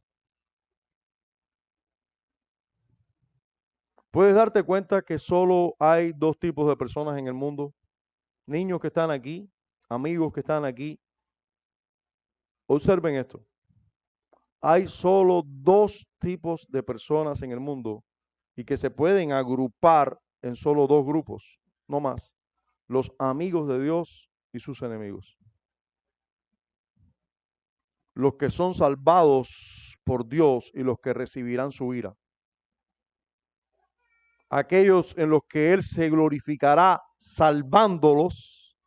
Puedes darte cuenta que solo hay dos tipos de personas en el mundo. Niños que están aquí, amigos que están aquí. Observen esto. Hay solo dos tipos de personas en el mundo y que se pueden agrupar en solo dos grupos, no más. Los amigos de Dios y sus enemigos. Los que son salvados por Dios y los que recibirán su ira. Aquellos en los que Él se glorificará salvándolos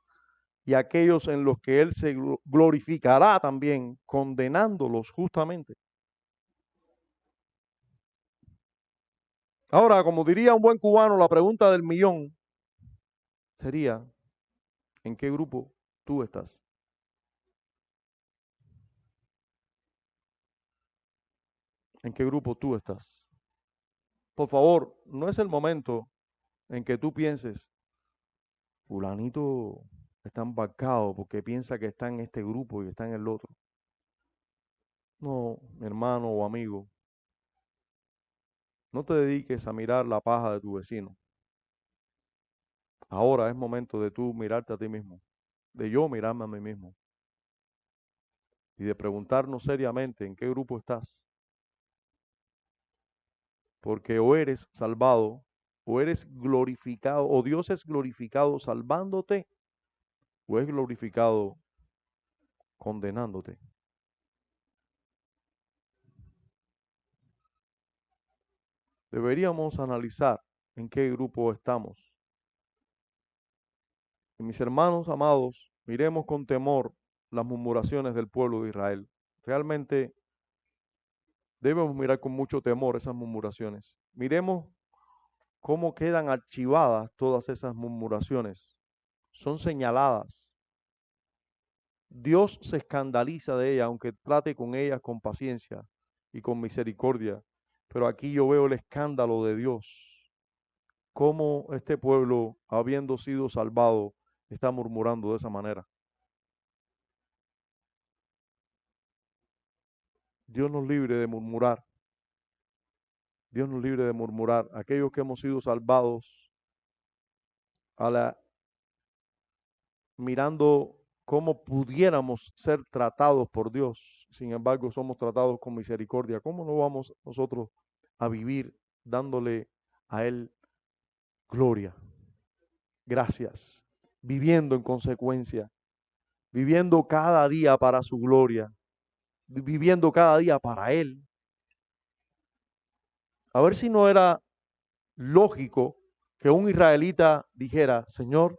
y aquellos en los que Él se glorificará también condenándolos justamente. Ahora, como diría un buen cubano, la pregunta del millón sería, ¿en qué grupo tú estás? ¿En qué grupo tú estás? Por favor, no es el momento en que tú pienses, fulanito está embarcado porque piensa que está en este grupo y está en el otro. No, mi hermano o amigo, no te dediques a mirar la paja de tu vecino. Ahora es momento de tú mirarte a ti mismo, de yo mirarme a mí mismo y de preguntarnos seriamente en qué grupo estás. Porque o eres salvado, o eres glorificado, o Dios es glorificado salvándote, o es glorificado condenándote. Deberíamos analizar en qué grupo estamos. Y mis hermanos amados, miremos con temor las murmuraciones del pueblo de Israel. Realmente debemos mirar con mucho temor esas murmuraciones. Miremos cómo quedan archivadas todas esas murmuraciones. Son señaladas. Dios se escandaliza de ellas, aunque trate con ellas con paciencia y con misericordia. Pero aquí yo veo el escándalo de Dios. Cómo este pueblo, habiendo sido salvado, está murmurando de esa manera. Dios nos libre de murmurar. Dios nos libre de murmurar. Aquellos que hemos sido salvados a la, mirando cómo pudiéramos ser tratados por Dios. Sin embargo, somos tratados con misericordia. ¿Cómo no vamos nosotros a vivir dándole a Él gloria, gracias, viviendo en consecuencia, viviendo cada día para su gloria, viviendo cada día para Él? A ver si no era lógico que un israelita dijera, Señor,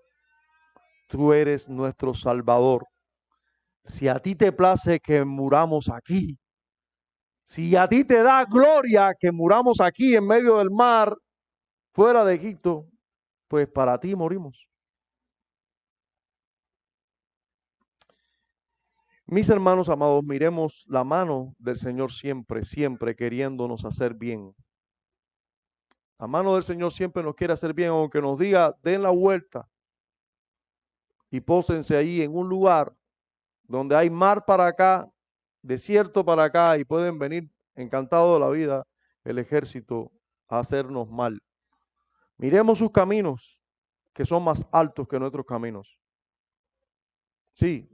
tú eres nuestro Salvador. Si a ti te place que muramos aquí, si a ti te da gloria que muramos aquí en medio del mar, fuera de Egipto, pues para ti morimos. Mis hermanos amados, miremos la mano del Señor siempre, siempre queriéndonos hacer bien. La mano del Señor siempre nos quiere hacer bien, aunque nos diga, den la vuelta y pósense ahí en un lugar donde hay mar para acá, desierto para acá, y pueden venir encantados de la vida el ejército a hacernos mal. Miremos sus caminos, que son más altos que nuestros caminos. Sí,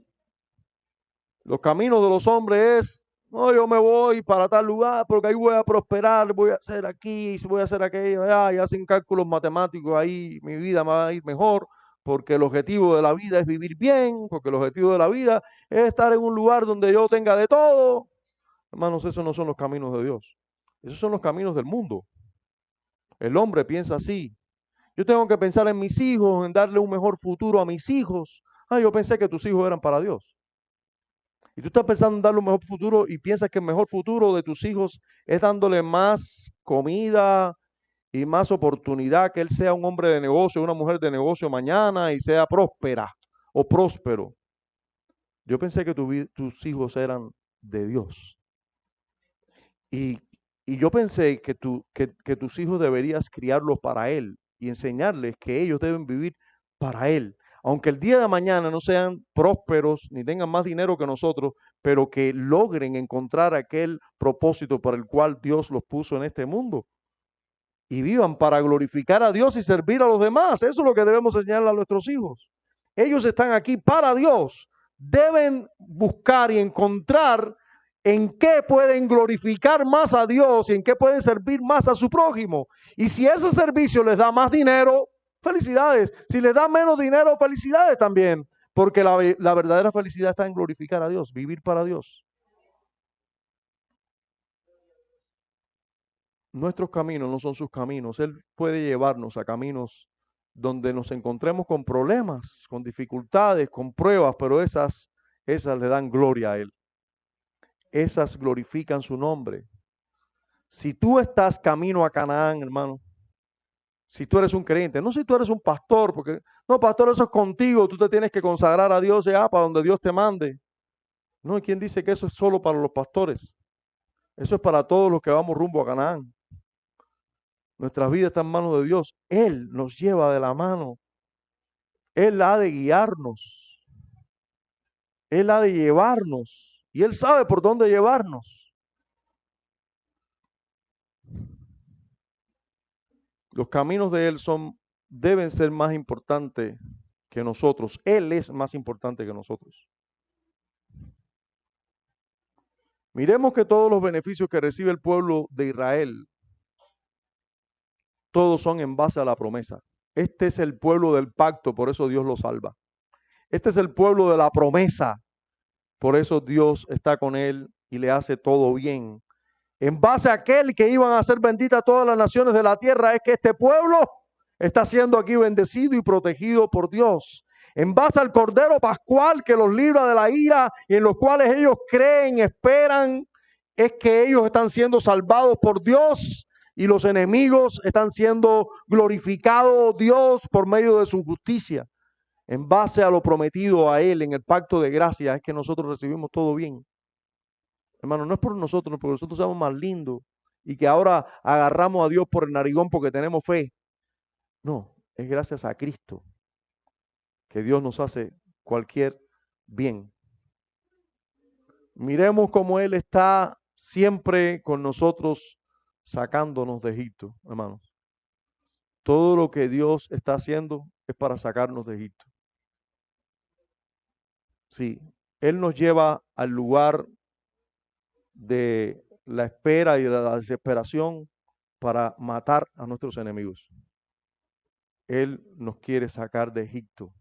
los caminos de los hombres es, no, yo me voy para tal lugar porque ahí voy a prosperar, voy a hacer aquí, voy a hacer aquello, y hacen cálculos matemáticos, ahí mi vida me va a ir mejor, porque el objetivo de la vida es vivir bien, porque el objetivo de la vida es estar en un lugar donde yo tenga de todo. Hermanos, esos no son los caminos de Dios. Esos son los caminos del mundo. El hombre piensa así. Yo tengo que pensar en mis hijos, en darle un mejor futuro a mis hijos. Ah, yo pensé que tus hijos eran para Dios. Y tú estás pensando en darle un mejor futuro y piensas que el mejor futuro de tus hijos es dándole más comida y más oportunidad, que él sea un hombre de negocio, una mujer de negocio mañana y sea próspera o próspero. Yo pensé que tus hijos eran de Dios. Y, y yo pensé que tus hijos deberías criarlos para Él y enseñarles que ellos deben vivir para Él. Aunque el día de mañana no sean prósperos ni tengan más dinero que nosotros, pero que logren encontrar aquel propósito para el cual Dios los puso en este mundo. Y vivan para glorificar a Dios y servir a los demás. Eso es lo que debemos enseñarle a nuestros hijos. Ellos están aquí para Dios. Deben buscar y encontrar en qué pueden glorificar más a Dios y en qué pueden servir más a su prójimo. Y si ese servicio les da más dinero, felicidades. Si les da menos dinero, felicidades también. Porque la verdadera felicidad está en glorificar a Dios, vivir para Dios. Nuestros caminos no son sus caminos. Él puede llevarnos a caminos donde nos encontremos con problemas, con dificultades, con pruebas, pero esas le dan gloria a Él. Esas glorifican su nombre. Si tú estás camino a Canaán, hermano, si tú eres un creyente, no si tú eres un pastor, porque no, pastor, eso es contigo, tú te tienes que consagrar a Dios ya para donde Dios te mande. No, ¿quién dice que eso es solo para los pastores? Eso es para todos los que vamos rumbo a Canaán. Nuestras vidas están en manos de Dios. Él nos lleva de la mano. Él ha de guiarnos. Él ha de llevarnos. Y Él sabe por dónde llevarnos. Los caminos de Él deben ser más importantes que nosotros. Él es más importante que nosotros. Miremos que todos los beneficios que recibe el pueblo de Israel, todos son en base a la promesa. Este es el pueblo del pacto, por eso Dios lo salva. Este es el pueblo de la promesa, por eso Dios está con él y le hace todo bien. En base a aquel que iban a ser benditas todas las naciones de la tierra, es que este pueblo está siendo aquí bendecido y protegido por Dios. En base al Cordero Pascual que los libra de la ira y en los cuales ellos creen, esperan, es que ellos están siendo salvados por Dios y los enemigos están siendo glorificados Dios por medio de su justicia. En base a lo prometido a Él en el pacto de gracia es que nosotros recibimos todo bien. Hermano, no es por nosotros, porque nosotros somos más lindos y que ahora agarramos a Dios por el narigón porque tenemos fe. No, es gracias a Cristo que Dios nos hace cualquier bien. Miremos cómo Él está siempre con nosotros sacándonos de Egipto, hermanos. Todo lo que Dios está haciendo es para sacarnos de Egipto. Sí, Él nos lleva al lugar de la espera y de la desesperación para matar a nuestros enemigos. Él nos quiere sacar de Egipto.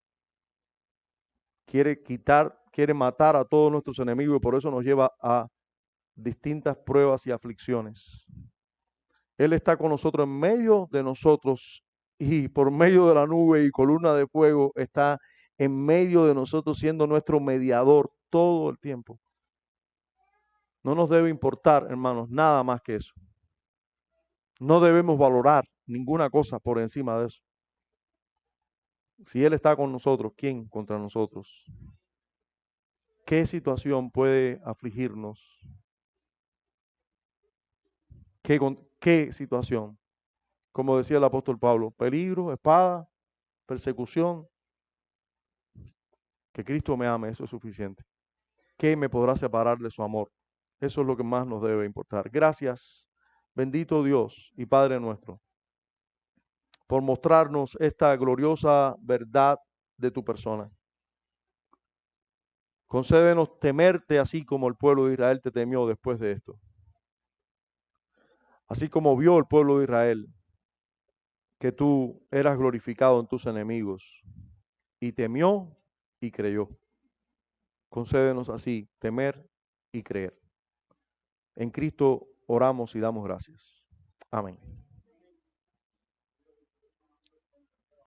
Quiere matar a todos nuestros enemigos y por eso nos lleva a distintas pruebas y aflicciones. Él está con nosotros en medio de nosotros y por medio de la nube y columna de fuego está en medio de nosotros siendo nuestro mediador todo el tiempo. No nos debe importar, hermanos, nada más que eso. No debemos valorar ninguna cosa por encima de eso. Si Él está con nosotros, ¿quién contra nosotros? ¿Qué situación puede afligirnos? ¿Qué situación? Como decía el apóstol Pablo, peligro, espada, persecución. Que Cristo me ame, eso es suficiente. ¿Qué me podrá separar de su amor? Eso es lo que más nos debe importar. Gracias, bendito Dios y Padre nuestro, por mostrarnos esta gloriosa verdad de tu persona. Concédenos temerte así como el pueblo de Israel te temió después de esto. Así como vio el pueblo de Israel que tú eras glorificado en tus enemigos y temió y creyó. Concédenos así temer y creer. En Cristo oramos y damos gracias. Amén.